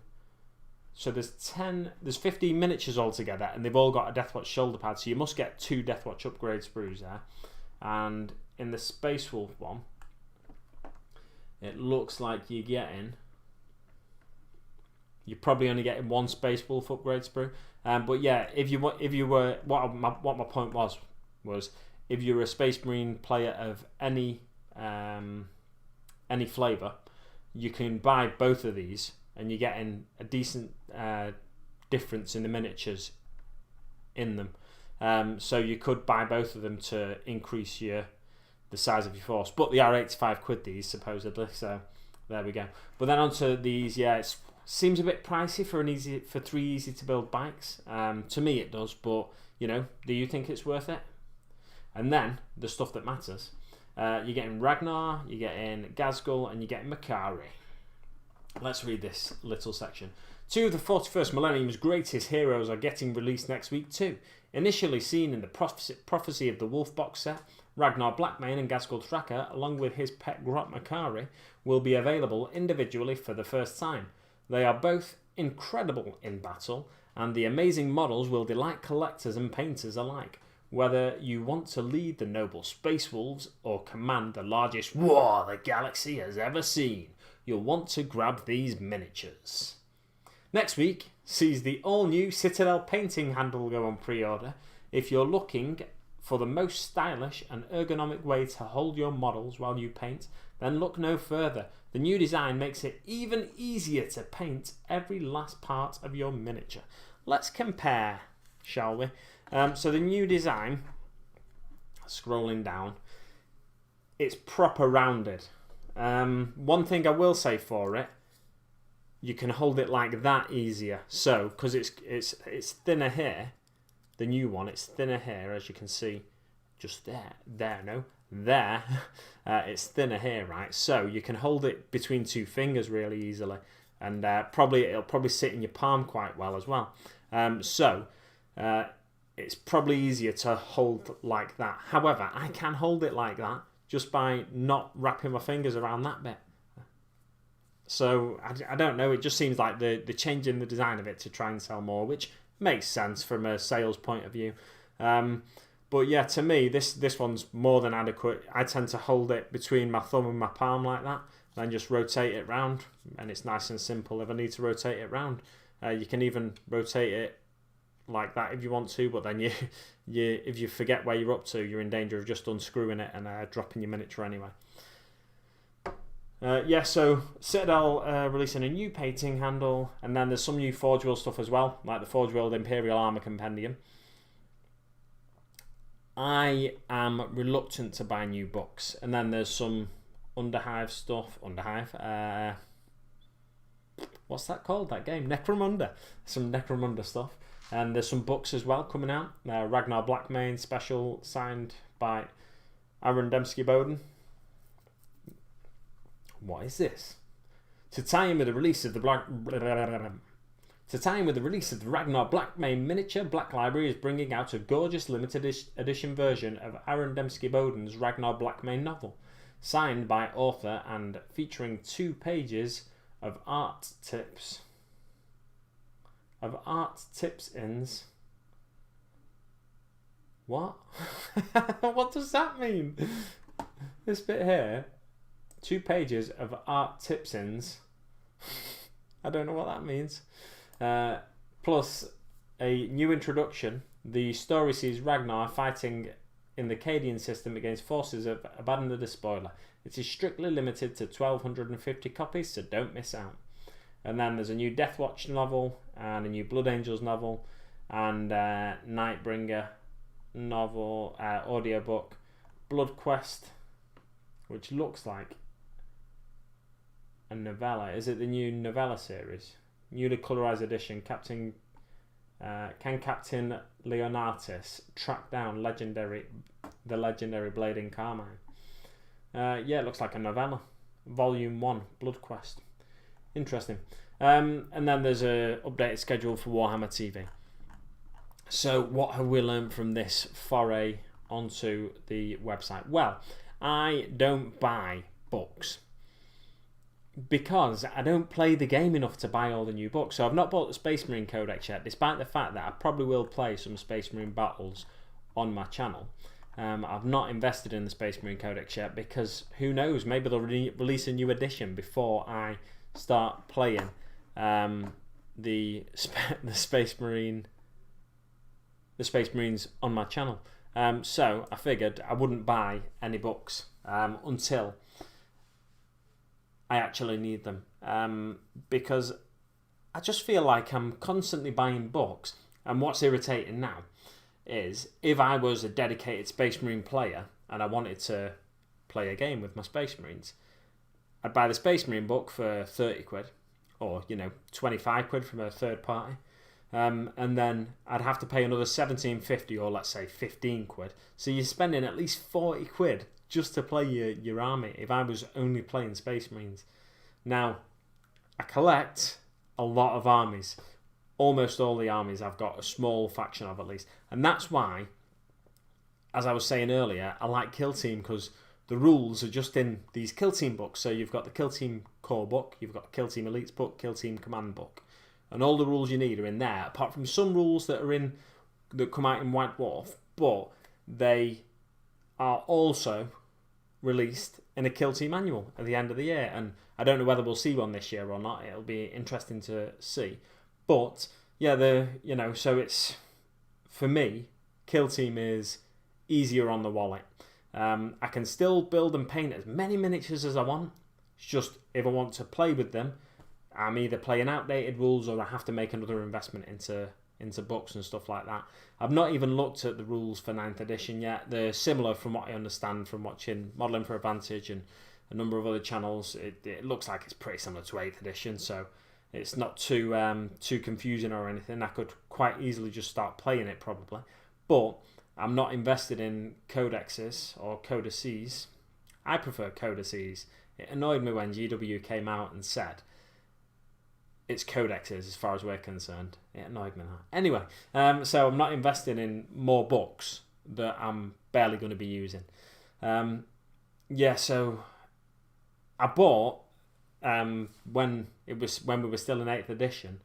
S1: So there's 15 miniatures altogether, and they've all got a Deathwatch shoulder pad. So you must get 2 Deathwatch upgrade sprues there. And in the Space Wolf one, it looks like you're probably only getting 1 Space Wolf upgrade sprue. But yeah, if you were what my point was if you're a Space Marine player of any flavour, you can buy both of these, and you're getting a decent difference in the miniatures in them. So you could buy both of them to increase the size of your force. But they are 85 quid these, supposedly. So there we go. But then onto these, yeah, it seems a bit pricey for 3 easy to build bikes. To me it does, but you know, do you think it's worth it? And then the stuff that matters. You're getting Ragnar, you're getting Gazgul, and you're getting Makari. Let's read this little section. 2 of the 41st Millennium's greatest heroes are getting released next week too. Initially seen in the Prophecy of the Wolf box set, Ragnar Blackmane and Ghazghkull Tracker, along with his pet Grot Makari, will be available individually for the first time. They are both incredible in battle, and the amazing models will delight collectors and painters alike. Whether you want to lead the noble Space Wolves or command the largest war the galaxy has ever seen, you'll want to grab these miniatures. Next week sees the all-new Citadel painting handle go on pre-order. If you're looking for the most stylish and ergonomic way to hold your models while you paint, then look no further. The new design makes it even easier to paint every last part of your miniature. Let's compare, shall we? So the new design, scrolling down, it's proper rounded. One thing I will say for it, you can hold it like that easier. So, because it's thinner here, the new one, it's thinner here, as you can see, just there, it's thinner here, right? So you can hold it between two fingers really easily, and it'll probably sit in your palm quite well as well. It's probably easier to hold like that. However, I can hold it like that just by not wrapping my fingers around that bit. So I don't know, it just seems like the change in the design of it to try and sell more, which makes sense from a sales point of view. But yeah, to me, this one's more than adequate. I tend to hold it between my thumb and my palm like that, and just rotate it round, and it's nice and simple if I need to rotate it round. You can even rotate it like that if you want to, but then if you forget where you're up to, you're in danger of just unscrewing it and dropping your miniature anyway. So Citadel releasing a new painting handle, and then there's some new Forge World stuff as well, like the Forge World Imperial Armour Compendium. I am reluctant to buy new books, and then there's some Underhive stuff. What's that called? That game? Necromunda. Some Necromunda stuff. And there's some books as well coming out. Ragnar Blackmane special signed by Aaron Dembski-Bowden. What is this? To tie in with the release of the Ragnar Blackmane miniature, Black Library is bringing out a gorgeous limited edition version of Aaron Dembski-Bowden's Ragnar Blackmane novel, signed by author and featuring 2 pages of art tips. Ins. What? What does that mean? This bit here, 2 pages of art tips ins. I don't know what that means. Plus a new introduction. The story sees Ragnar fighting in the Cadian system against forces of Abaddon the Despoiler. It is strictly limited to 1,250 copies, so don't miss out. And then there's a new Deathwatch novel and a new Blood Angels novel and Nightbringer novel, audiobook, Blood Quest, which looks like a novella. Is it the new novella series? Newly colorized edition. Can Captain Leonatus track down the legendary Blade in Carmine? It looks like a novella. Volume 1, Blood Quest. Interesting. And then there's a updated schedule for Warhammer TV. So what have we learned from this foray onto the website? Well, I don't buy books because I don't play the game enough to buy all the new books. So I've not bought the Space Marine Codex yet, despite the fact that I probably will play some Space Marine battles on my channel. I've not invested in the Space Marine Codex yet because who knows, maybe they'll release a new edition before I start playing the Space Marines on my channel. So I figured I wouldn't buy any books until I actually need them, because I just feel like I'm constantly buying books, and what's irritating now is if I was a dedicated Space Marine player and I wanted to play a game with my Space Marines, I'd buy the Space Marine book for 30 quid or 25 quid from a third party, and then I'd have to pay another 17.50 or let's say 15 quid. So you're spending at least 40 quid just to play your army if I was only playing Space Marines. Now, I collect a lot of armies. Almost all the armies I've got a small faction of at least. And that's why as I was saying earlier, I like Kill Team because the rules are just in these Kill Team books. So you've got the Kill Team core book, you've got the Kill Team Elites book, Kill Team Command book, and all the rules you need are in there. Apart from some rules that come out in White Dwarf, but they are also released in a Kill Team manual at the end of the year. And I don't know whether we'll see one this year or not. It'll be interesting to see. But yeah, so it's, for me, Kill Team is easier on the wallet. I can still build and paint as many miniatures as I want. It's just if I want to play with them, I'm either playing outdated rules or I have to make another investment into books and stuff like that. I've not even looked at the rules for 9th edition yet. They're similar from what I understand from watching Modelling for Advantage and a number of other channels. It looks like it's pretty similar to 8th edition, so it's not too confusing or anything. I could quite easily just start playing it probably. But I'm not invested in codexes or codices. I prefer codices. It annoyed me when GW came out and said it's codexes as far as we're concerned. It annoyed me that. Anyway, so I'm not investing in more books that I'm barely going to be using. So I bought, when we were still in 8th edition,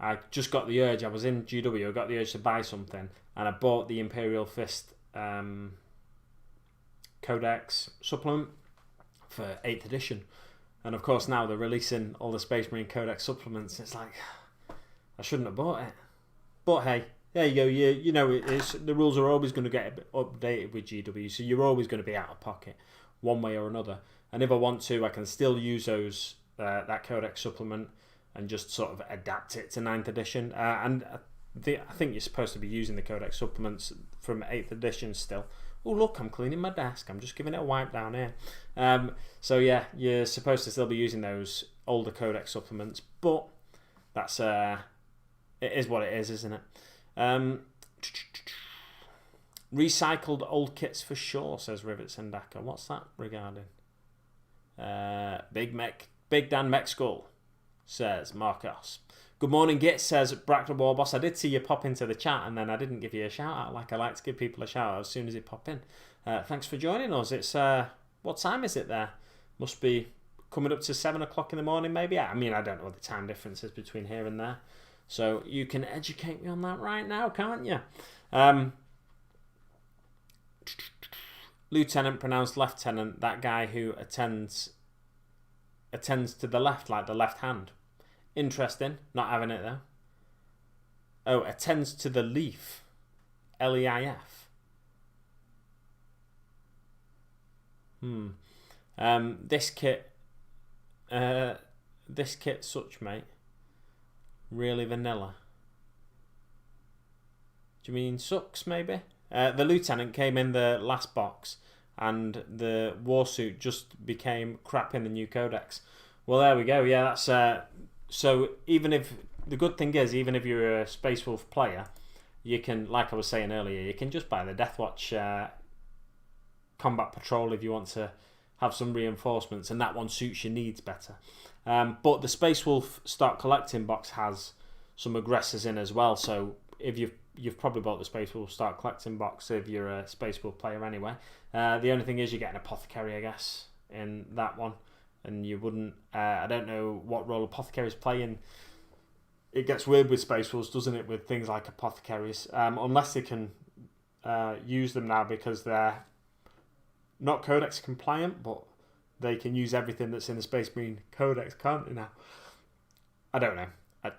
S1: I just got the urge. I was in GW, I got the urge to buy something, and I bought the Imperial Fist Codex supplement for 8th edition. And of course now they're releasing all the Space Marine Codex supplements. It's like, I shouldn't have bought it. But hey, there you go. You know, the rules are always going to get updated with GW, so you're always going to be out of pocket one way or another. And if I want to, I can still use that Codex supplement and just sort of adapt it to 9th edition. I think you're supposed to be using the Codex supplements from 8th edition still. Oh, look, I'm cleaning my desk. I'm just giving it a wipe down here. So yeah, you're supposed to still be using those older Codex supplements, but that's it is what it is, isn't it? Recycled old kits for sure, says Rivets and Daka. What's that regarding? Big Mek, Big Dan Mek Skull, says Marcos. Good morning, Git, says Brackler War Boss. I did see you pop into the chat and then I didn't give you a shout out. Like I like to give people a shout out as soon as they pop in. Thanks for joining us. It's what time is it there? Must be coming up to 7 o'clock in the morning maybe. I mean, I don't know what the time difference is between here and there. So you can educate me on that right now, can't you? Lieutenant pronounced lieutenant, that guy who attends to the left, like the left hand. Interesting, not having it though. Oh, attends to the leaf. L-E-I-F. This kit such, mate. Really vanilla. Do you mean sucks, maybe? The lieutenant came in the last box and the warsuit just became crap in the new codex. Well, there we go. Yeah, that's... So even if... The good thing is, even if you're a Space Wolf player, you can, like I was saying earlier, you can just buy the Deathwatch Combat Patrol if you want to have some reinforcements, and that one suits your needs better. But the Space Wolf Start Collecting box has some aggressors in as well, so if you've probably bought the Space Wolf Start Collecting box if you're a Space Wolf player anyway. The only thing is you get an Apothecary, I guess, in that one. And you wouldn't... I don't know what role Apothecaries play in. It gets weird with Space Wolves, doesn't it, with things like Apothecaries. Unless they can use them now because they're not Codex compliant, but they can use everything that's in the Space Marine Codex, can't they now? I don't know.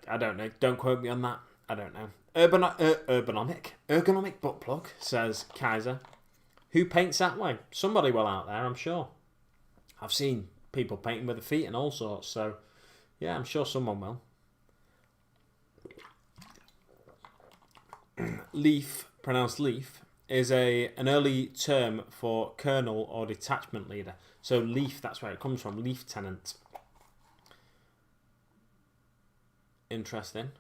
S1: I don't know. Don't quote me on that. I don't know. Ergonomic butt plug, says Kaiser. Who paints that way? Somebody will out there, I'm sure. I've seen people painting with their feet and all sorts, so yeah, I'm sure someone will. Leaf, pronounced leaf, is an early term for colonel or detachment leader. So leaf, that's where it comes from, lieutenant. Interesting.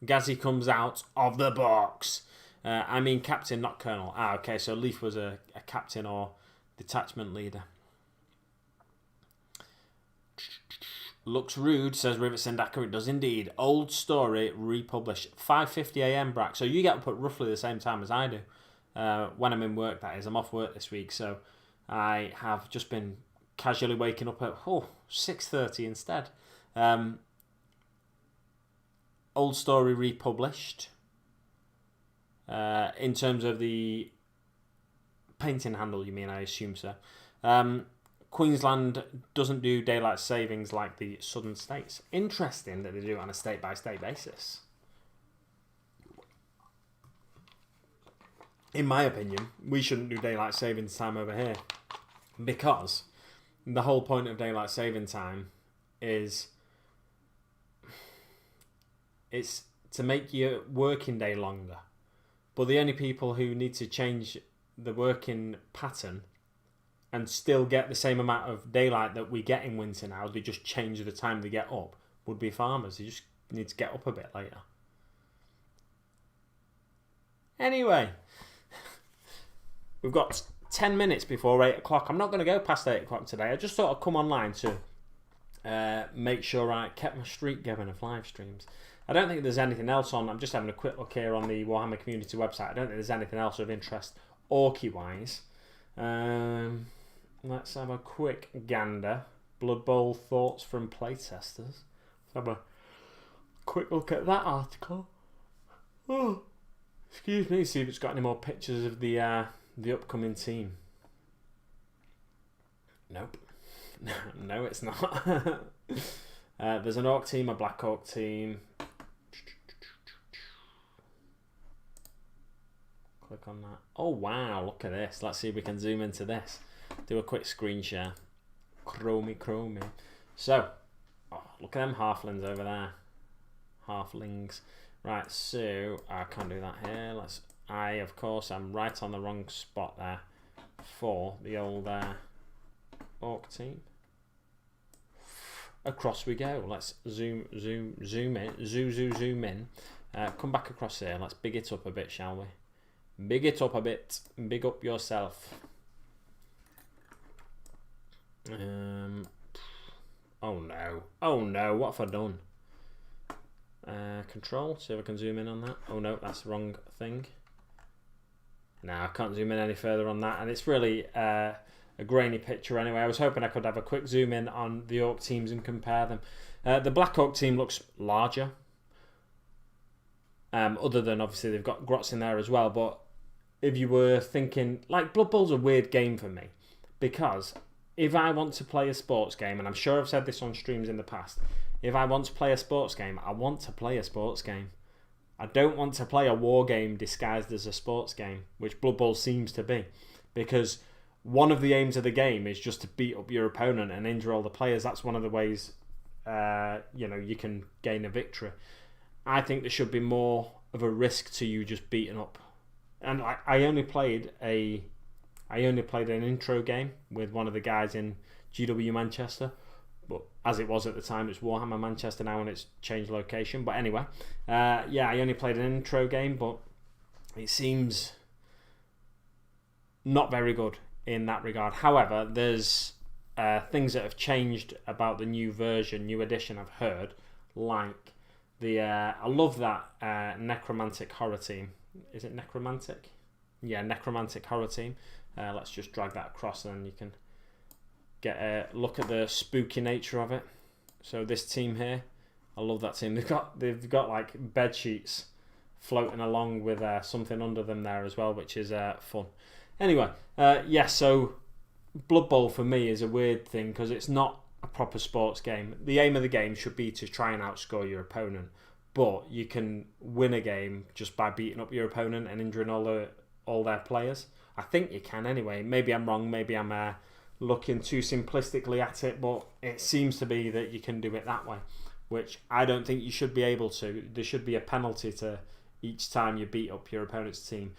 S1: Gazzy comes out of the box. I mean captain, not colonel. Ah, okay, so leaf was a captain or detachment leader. Looks rude, says Rivets and Daka. It does indeed. Old story republished 5:50 a.m. Brack. So you get up at roughly the same time as I do. when I'm in work, that is. I'm off work this week, so I have just been casually waking up at 6:30 instead. Old Story republished. In terms of the painting handle, you mean? I assume so. Queensland doesn't do daylight savings like the southern states. Interesting that they do it on a state-by-state basis. In my opinion, we shouldn't do daylight savings time over here, because the whole point of daylight saving time is it's to make your working day longer. But the only people who need to change the working pattern and still get the same amount of daylight that we get in winter now, they just change the time they get up, would be farmers. They just need to get up a bit later. Anyway, we've got 10 minutes before 8 o'clock. I'm not going to go past 8 o'clock today. I just thought I'd come online to make sure I kept my streak going of live streams. I don't think there's anything else on. I'm just having a quick look here on the Warhammer community website. I don't think there's anything else of interest Orky-wise. Let's have a quick gander. Blood Bowl thoughts from playtesters. Let's have a quick look at that article. Oh, excuse me. See if it's got any more pictures of the upcoming team. Nope. No, it's not. There's an Orc team, a Black Orc team. Click on that. Oh wow, look at this. Let's see if we can zoom into this. Do a quick screen share. Chromey. So, look at them halflings over there. Halflings. Right, so I can't do that here. Of course, I'm right on the wrong spot there for the old Orc team. Across we go. Let's zoom in. Come back across here. Let's big it up a bit, shall we? Big it up a bit. Big up yourself. Oh no, what have I done? Control, see if I can zoom in on that. Oh no, that's the wrong thing. No, I can't zoom in any further on that, and it's really a grainy picture anyway. I was hoping I could have a quick zoom in on the Orc teams and compare them. The Black Orc team looks larger, other than obviously they've got Grots in there as well. But if you were thinking, like, Blood Bowl's a weird game for me, because if I want to play a sports game, and I'm sure I've said this on streams in the past, if I want to play a sports game, I want to play a sports game. I don't want to play a war game disguised as a sports game, which Blood Bowl seems to be, because one of the aims of the game is just to beat up your opponent and injure all the players. That's one of the ways you can gain a victory. I think there should be more of a risk to you just beating up. And I only played an intro game with one of the guys in GW Manchester, but as it was at the time, it's Warhammer Manchester now and it's changed location. But anyway, I only played an intro game, but it seems not very good in that regard. However, there's things that have changed about the new edition I've heard, like I love that necromantic horror team. Is it necromantic? Yeah, necromantic horror team. Let's just drag that across and then you can get a look at the spooky nature of it. So this team here, I love that team. They've got like bed sheets floating along with something under them there as well, which is fun. Anyway, so Blood Bowl for me is a weird thing because it's not a proper sports game. The aim of the game should be to try and outscore your opponent, but you can win a game just by beating up your opponent and injuring all their players. I think you can anyway. Maybe I'm wrong. Maybe I'm looking too simplistically at it, but it seems to be that you can do it that way, which I don't think you should be able to. There should be a penalty to each time you beat up your opponent's team.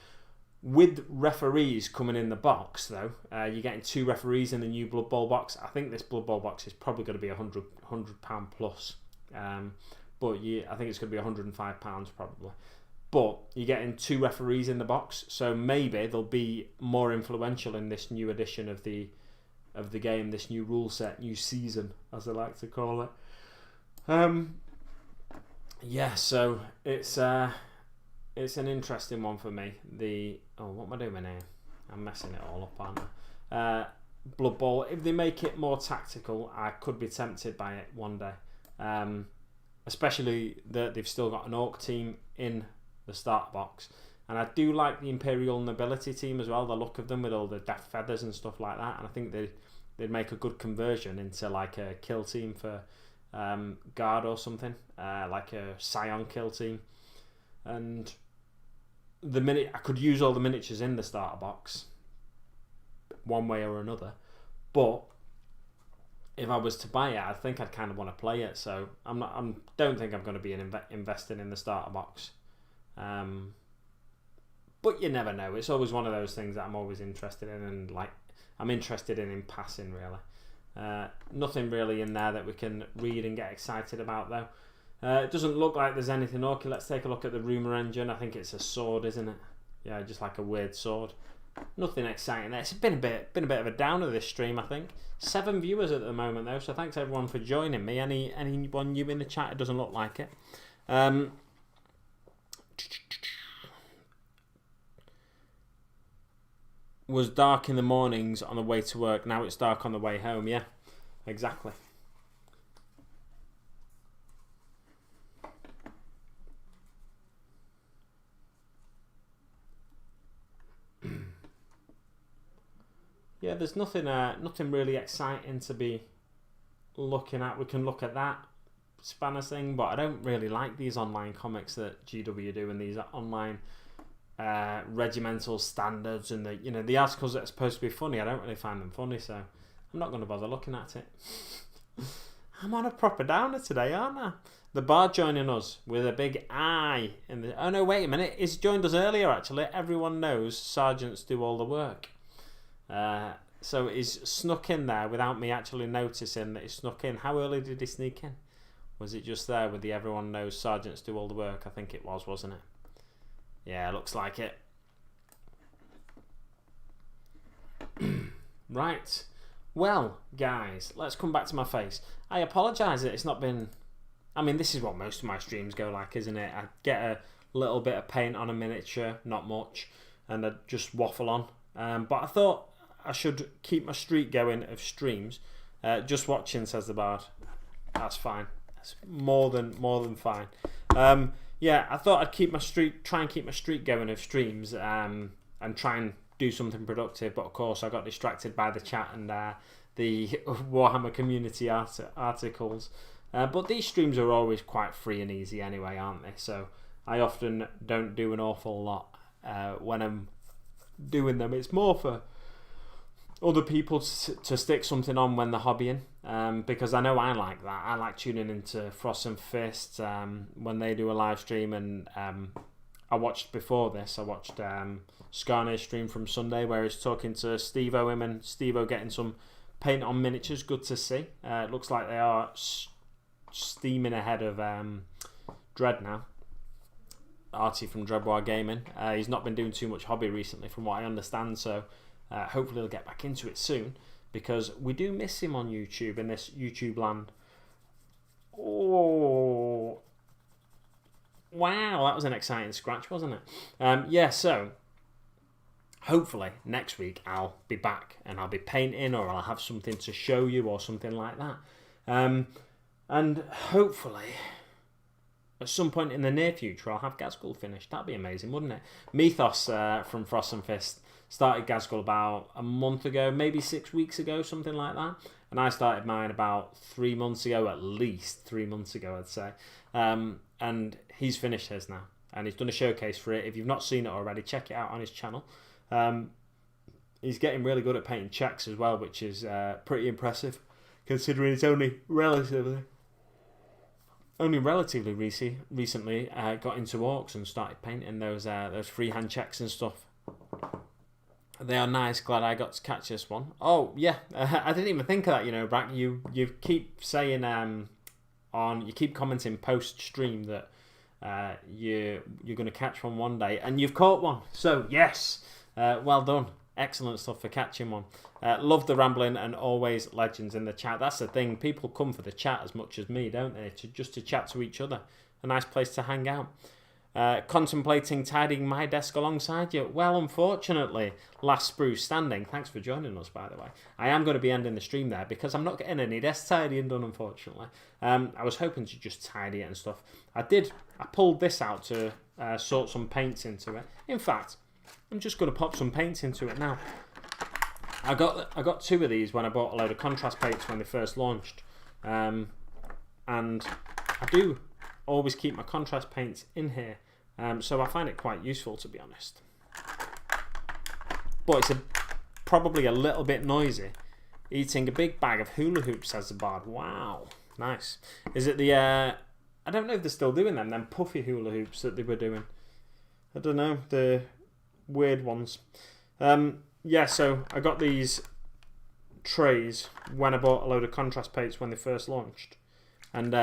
S1: With referees coming in the box, though, you're getting 2 referees in the new Blood Bowl box. I think this Blood Bowl box is probably going to be £100 plus. But I think it's going to be £105 probably. But you're getting 2 referees in the box, so maybe they'll be more influential in this new edition of the game, this new rule set, new season, as they like to call it. So it's it's an interesting one for me. What am I doing here? I'm messing it all up, aren't I? Blood Bowl. If they make it more tactical, I could be tempted by it one day. Especially that they've still got an Orc team in the start box. And I do like the Imperial Nobility team as well, the look of them with all the death feathers and stuff like that. And I think they'd make a good conversion into like a kill team for Guard or something, like a Scion kill team. And I could use all the miniatures in the starter box one way or another. But if I was to buy it, I think I'd kind of want to play it. So don't think I'm going to be investing in the starter box. But you never know. It's always one of those things that I'm always interested in, and like I'm interested in passing really. Nothing really in there that we can read and get excited about though. It doesn't look like there's anything. Okay, let's take a look at the rumour engine. I think it's a sword, isn't it? Yeah, just like a weird sword. Nothing exciting there. It's been a bit of a downer this stream, I think. 7 viewers at the moment though, so thanks everyone for joining me. Anyone new in the chat? It doesn't look like it. Was dark in the mornings on the way to work. Now it's dark on the way home. Yeah, exactly. Yeah, there's nothing really exciting to be looking at. We can look at that Spanner thing, but I don't really like these online comics that GW do, and these online regimental standards, and the articles that are supposed to be funny. I don't really find them funny, so I'm not going to bother looking at it. I'm on a proper downer today, aren't I? The Bard joining us with a big I in the. Oh no, wait a minute! He's joined us earlier. Actually, everyone knows sergeants do all the work. So he's snuck in there without me actually noticing that he snuck in. How early did he sneak in? Was it just there with the everyone knows sergeants do all the work? I think it was, wasn't it? Yeah, looks like it. Right. Well, guys, let's come back to my face. I apologise that it's not been... I mean, this is what most of my streams go like, isn't it? I get a little bit of paint on a miniature, not much, and I just waffle on. But I thought I should keep my streak going of streams. Just watching, says the Bard. That's fine. That's more than fine. Yeah, I thought I'd try and keep my streak going of streams, and try and do something productive. But of course, I got distracted by the chat and the Warhammer community articles. But these streams are always quite free and easy anyway, aren't they? So I often don't do an awful lot when I'm doing them. It's more for other people to stick something on when they're hobbying, because I know I like that. I like tuning into Frost and Fist when they do a live stream, and I watched Skarne's stream from Sunday where he's talking to Steve-O, him and Steve-O getting some paint on miniatures. Good to see. It looks like they are steaming ahead of Dread now. Artie from Dreadwar Gaming. He's not been doing too much hobby recently from what I understand, so hopefully he'll get back into it soon, because we do miss him on YouTube in this YouTube land. Oh, wow, that was an exciting scratch, wasn't it? Yeah, so hopefully next week I'll be back and I'll be painting, or I'll have something to show you or something like that. And hopefully at some point in the near future I'll have Gazgul finished. That'd be amazing, wouldn't it? Mythos from Frost and Fist started Gazgul about a month ago, maybe 6 weeks ago, something like that. And I started mine about 3 months ago, at least 3 months ago, I'd say. And he's finished his now. And he's done a showcase for it. If you've not seen it already, check it out on his channel. He's getting really good at painting checks as well, which is pretty impressive, considering it's only relatively recently got into orcs and started painting those freehand checks and stuff. They are nice. Glad I got to catch this one. Oh yeah, I didn't even think of that. Brack, you keep saying you keep commenting post stream that you're going to catch one day, and you've caught one. So yes, well done. Excellent stuff for catching one. Love the rambling and always legends in the chat. That's the thing. People come for the chat as much as me, don't they? Just to chat to each other. A nice place to hang out. Contemplating tidying my desk alongside you? Well, unfortunately, last sprue standing. Thanks for joining us, by the way. I am going to be ending the stream there because I'm not getting any desk tidying done, unfortunately. I was hoping to just tidy it and stuff. I pulled this out to sort some paints into it. In fact, I'm just going to pop some paints into it now. I got 2 of these when I bought a load of contrast paints when they first launched. And I do always keep my contrast paints in here, so I find it quite useful, to be honest. But it's probably a little bit noisy. Eating a big bag of hula hoops, says the bard. Wow, nice. Is it the I don't know if they're still doing them puffy hula hoops that they were doing. I don't know, the weird ones. Yeah, so I got these trays when I bought a load of contrast paints when they first launched, and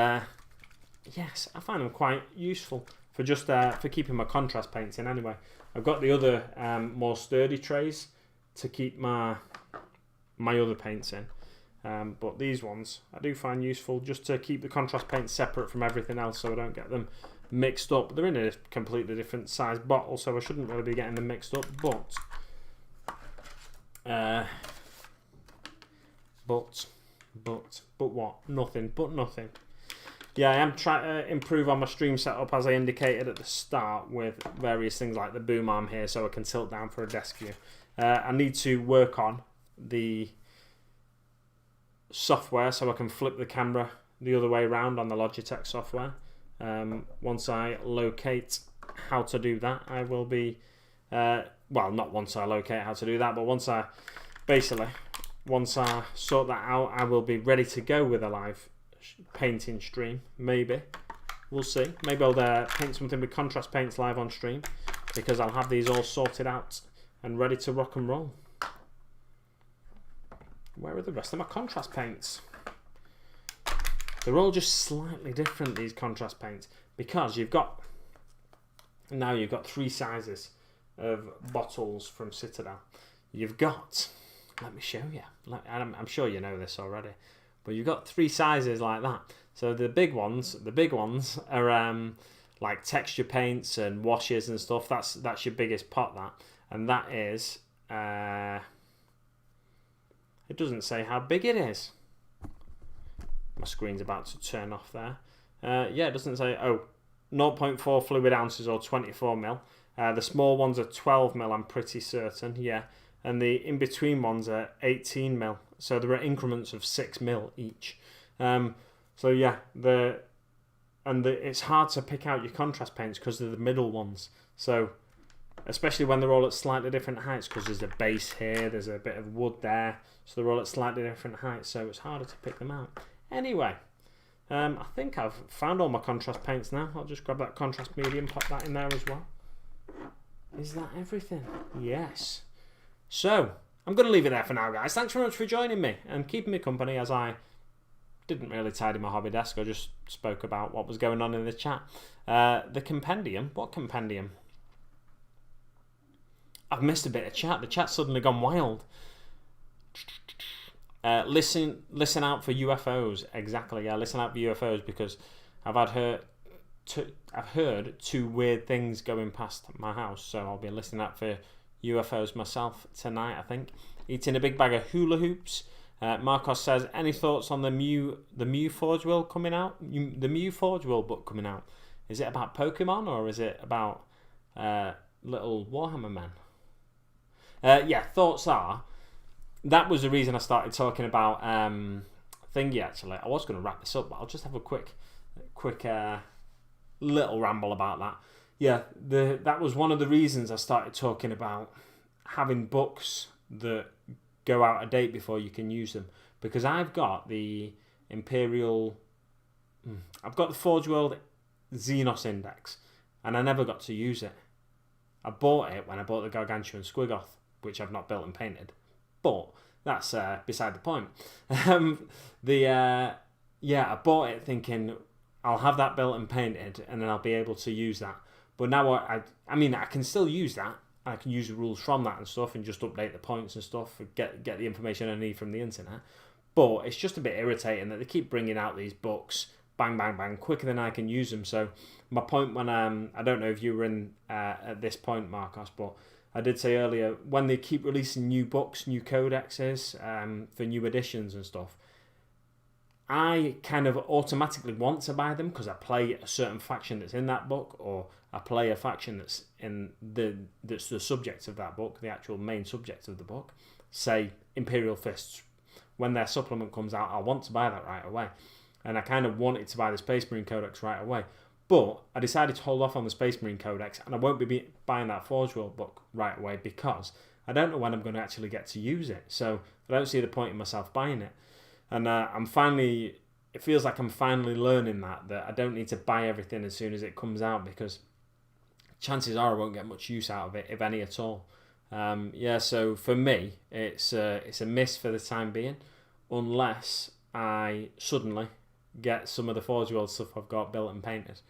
S1: yes, I find them quite useful for just for keeping my contrast paints in. Anyway, I've got the other more sturdy trays to keep my other paints in, but these ones I do find useful just to keep the contrast paints separate from everything else, so I don't get them mixed up. They're in a completely different size bottle, so I shouldn't really be getting them mixed up. But what? Nothing. But nothing. Yeah, I am trying to improve on my stream setup, as I indicated at the start, with various things like the boom arm here, so I can tilt down for a desk view. I need to work on the software so I can flip the camera the other way around on the Logitech software. Once I locate how to do that, I will be... well, not once I locate how to do that, but once I sort that out, I will be ready to go with a live painting stream. Maybe. We'll see. Maybe I'll paint something with contrast paints live on stream, because I'll have these all sorted out and ready to rock and roll. Where are the rest of my contrast paints? They're all just slightly different, these contrast paints, because you've got 3 sizes of bottles from Citadel. You've got, let me show you, I'm sure you know this already, but you've got 3 sizes like that. So the big ones are like texture paints and washes and stuff. That's your biggest pot, that, and that is it doesn't say how big it is. My screen's about to turn off there. Yeah, it doesn't say. 0.4 fluid ounces or 24 mil. The small ones are 12 mil, I'm pretty certain, yeah. And the in-between ones are 18 mil. So there are increments of 6 mil each. So yeah, it's hard to pick out your contrast paints because they're the middle ones. So, especially when they're all at slightly different heights, because there's a base here, there's a bit of wood there. So they're all at slightly different heights, so it's harder to pick them out. Anyway, I think I've found all my contrast paints now. I'll just grab that contrast medium, pop that in there as well. Is that everything? Yes. So, I'm going to leave it there for now, guys. Thanks very much for joining me and keeping me company, as I didn't really tidy my hobby desk. I just spoke about what was going on in the chat. The compendium. What compendium? I've missed a bit of chat. The chat's suddenly gone wild. Listen out for UFOs. Exactly, yeah. Listen out for UFOs, because I've heard 2 weird things going past my house, so I'll be listening out for UFOs myself tonight, I think. Eating a big bag of hula hoops. Marcos says, any thoughts on the Mew Forge World coming out? The Mew Forge World book coming out. Is it about Pokemon, or is it about little Warhammer men? Yeah, thoughts are, that was the reason I started talking about Thingy, actually. I was going to wrap this up, but I'll just have a quick little ramble about that. Yeah, that was one of the reasons I started talking about having books that go out of date before you can use them. Because I've got the the Forge World Xenos Index, and I never got to use it. I bought it when I bought the Gargantuan Squiggoth, which I've not built and painted. But that's beside the point. I bought it thinking I'll have that built and painted, and then I'll be able to use that. But now I can still use that. I can use the rules from that and stuff, and just update the points and stuff, and get the information I need from the internet. But it's just a bit irritating that they keep bringing out these books bang, bang, bang, quicker than I can use them. So my point when I don't know if you were in at this point, Marcos, but I did say earlier, when they keep releasing new books, new codexes for new editions and stuff, I kind of automatically want to buy them because I play a certain faction that's in that book, or I play a faction that's that's the subject of that book, the actual main subject of the book. Say Imperial Fists. When their supplement comes out, I want to buy that right away. And I kind of wanted to buy the Space Marine Codex right away. But I decided to hold off on the Space Marine Codex, and I won't be buying that Forge World book right away because I don't know when I'm going to actually get to use it. So I don't see the point in myself buying it. And it feels like I'm finally learning that I don't need to buy everything as soon as it comes out, because chances are I won't get much use out of it, if any at all. So for me, it's a miss for the time being, unless I suddenly get some of the Forge World stuff I've got built and painted,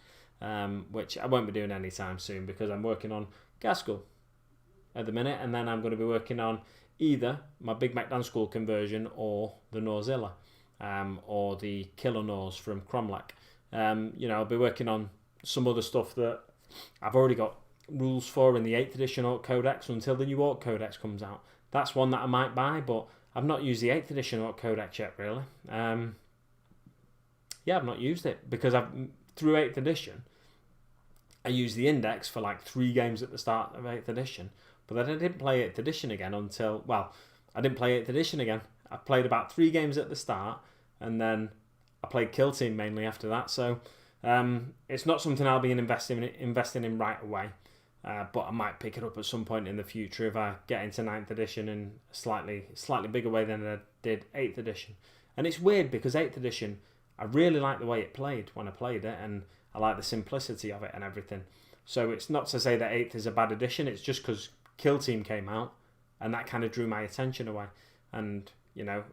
S1: which I won't be doing anytime soon because I'm working on Gaskell at the minute, and then I'm going to be working on either my Big Mek Dance School conversion or the Norzilla, or the Killer Norse from Cromlech. I'll be working on some other stuff that I've already got rules for in the 8th edition Orc Codex until the new Orc Codex comes out. That's one that I might buy, but I've not used the 8th edition Orc Codex yet, really. I've not used it because through 8th edition, I used the index for like 3 games at the start of 8th edition, but then I didn't play 8th edition again I didn't play 8th edition again. I played about 3 games at the start, and then I played Kill Team mainly after that. So it's not something I'll be investing in right away, but I might pick it up at some point in the future if I get into 9th edition in a slightly bigger way than I did 8th edition. And it's weird because 8th edition, I really like the way it played when I played it, and I like the simplicity of it and everything. So it's not to say that 8th is a bad edition, it's just because Kill Team came out, and that kind of drew my attention away. And,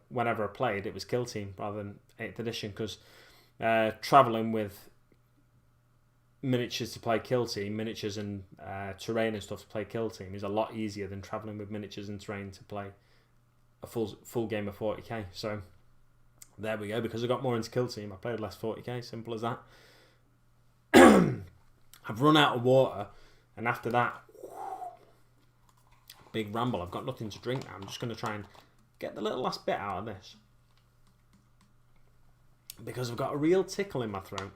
S1: whenever I played, it was Kill Team rather than 8th edition, because travelling with miniatures to play Kill Team, miniatures and terrain and stuff to play Kill Team is a lot easier than travelling with miniatures and terrain to play a full game of 40k. So there we go, because I got more into Kill Team, I played less 40k, simple as that. I've run out of water, and after that, big ramble. I've got nothing to drink now. I'm just going to try and get the little last bit out of this, because I've got a real tickle in my throat.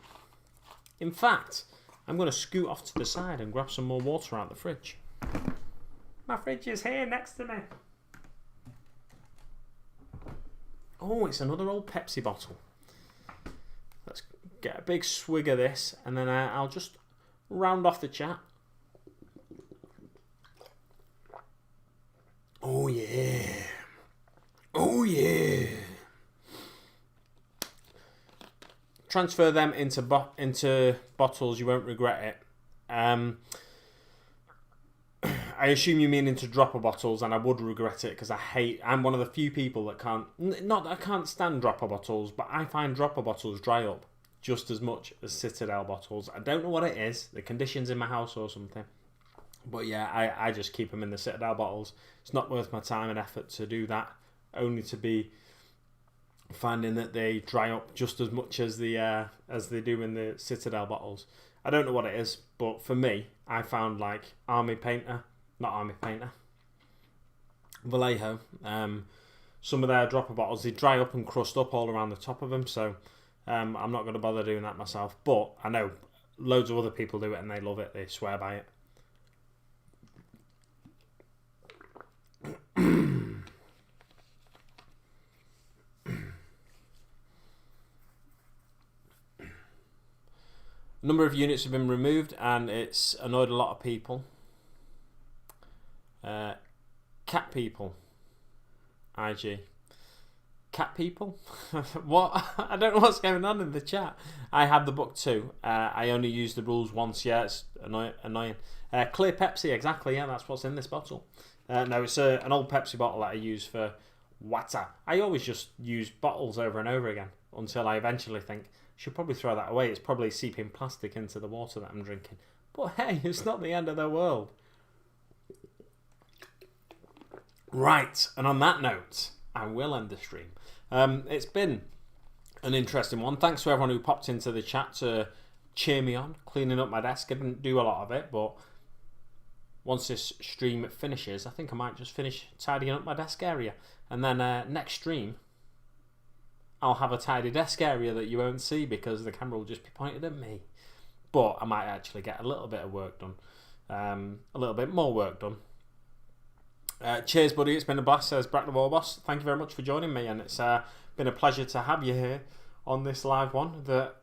S1: In fact, I'm going to scoot off to the side and grab some more water out of the fridge. My fridge is here next to me. Oh, it's another old Pepsi bottle. Let's get a big swig of this, and then I'll just round off the chat. Oh yeah. Oh yeah. Transfer them into bottles, you won't regret it. I assume you mean into dropper bottles, and I would regret it because I'm one of the few people that not that I can't stand dropper bottles, but I find dropper bottles dry up just as much as Citadel bottles. I don't know what it is, the conditions in my house or something. But yeah, I just keep them in the Citadel bottles. It's not worth my time and effort to do that, only to be finding that they dry up just as much as as they do in the Citadel bottles. I don't know what it is, but for me, I found like Vallejo, some of their dropper bottles, they dry up and crust up all around the top of them, so I'm not going to bother doing that myself. But I know loads of other people do it and they love it, they swear by it. A number of units have been removed and it's annoyed a lot of people. Cat people. IG. Cat people? What? I don't know what's going on in the chat. I have the book too. I only use the rules once. Yeah, it's annoying. Clear Pepsi, exactly. Yeah, that's what's in this bottle. No, it's an old Pepsi bottle that I use for water. I always just use bottles over and over again until I eventually think, should probably throw that away. It's probably seeping plastic into the water that I'm drinking. But hey, it's not the end of the world. Right, and on that note, I will end the stream. It's been an interesting one. Thanks to everyone who popped into the chat to cheer me on, cleaning up my desk. I didn't do a lot of it, but once this stream finishes, I think I might just finish tidying up my desk area. And then next stream, I'll have a tidy desk area that you won't see because the camera will just be pointed at me. But I might actually get a little bit of work done. A little bit more work done. Cheers, buddy. It's been a blast, says Brack the War Boss. Thank you very much for joining me, and it's been a pleasure to have you here on this live one. That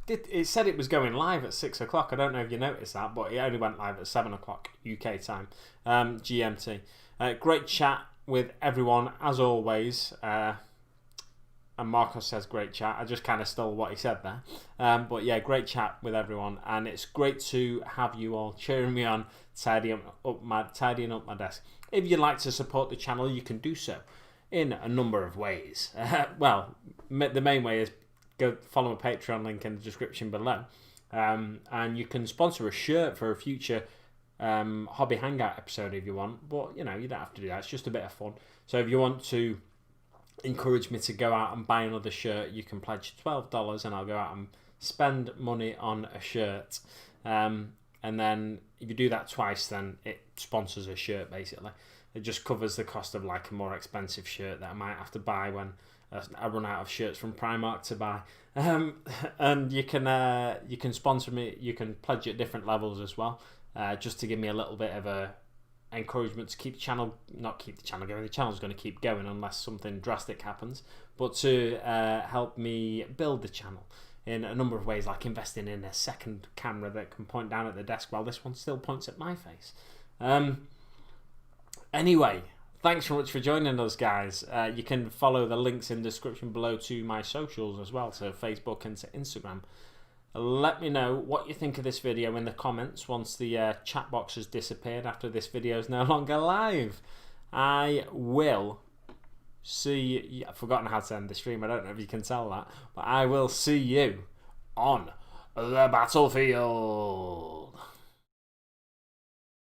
S1: it said it was going live at 6 o'clock. I don't know if you noticed that, but it only went live at 7 o'clock UK time, GMT. Great chat with everyone as always. And Marcos says great chat. I just kind of stole what he said there. But yeah, great chat with everyone. And it's great to have you all cheering me on, tidying up my desk. If you'd like to support the channel, you can do so in a number of ways. Well, the main way is go follow my Patreon link in the description below. And you can sponsor a shirt for a future hobby hangout episode if you want. But, you know, you don't have to do that. It's just a bit of fun. So if you want to encourage me to go out and buy another shirt, you can pledge $12 and I'll go out and spend money on a shirt. And then if you do that twice, then it sponsors a shirt basically. It just covers the cost of like a more expensive shirt that I might have to buy when I run out of shirts from Primark to buy. And you can sponsor me, you can pledge at different levels as well, just to give me a little bit of a encouragement to keep the channel, not keep the channel going, the channel's going to keep going unless something drastic happens, but to help me build the channel in a number of ways, like investing in a second camera that can point down at the desk while this one still points at my face. Anyway, thanks so much for joining us, guys. You can follow the links in the description below to my socials as well, to Facebook and to Instagram. Let me know what you think of this video in the comments once the chat box has disappeared after this video is no longer live. I will see you. I've forgotten how to end the stream. I don't know if you can tell that. But I will see you on the battlefield.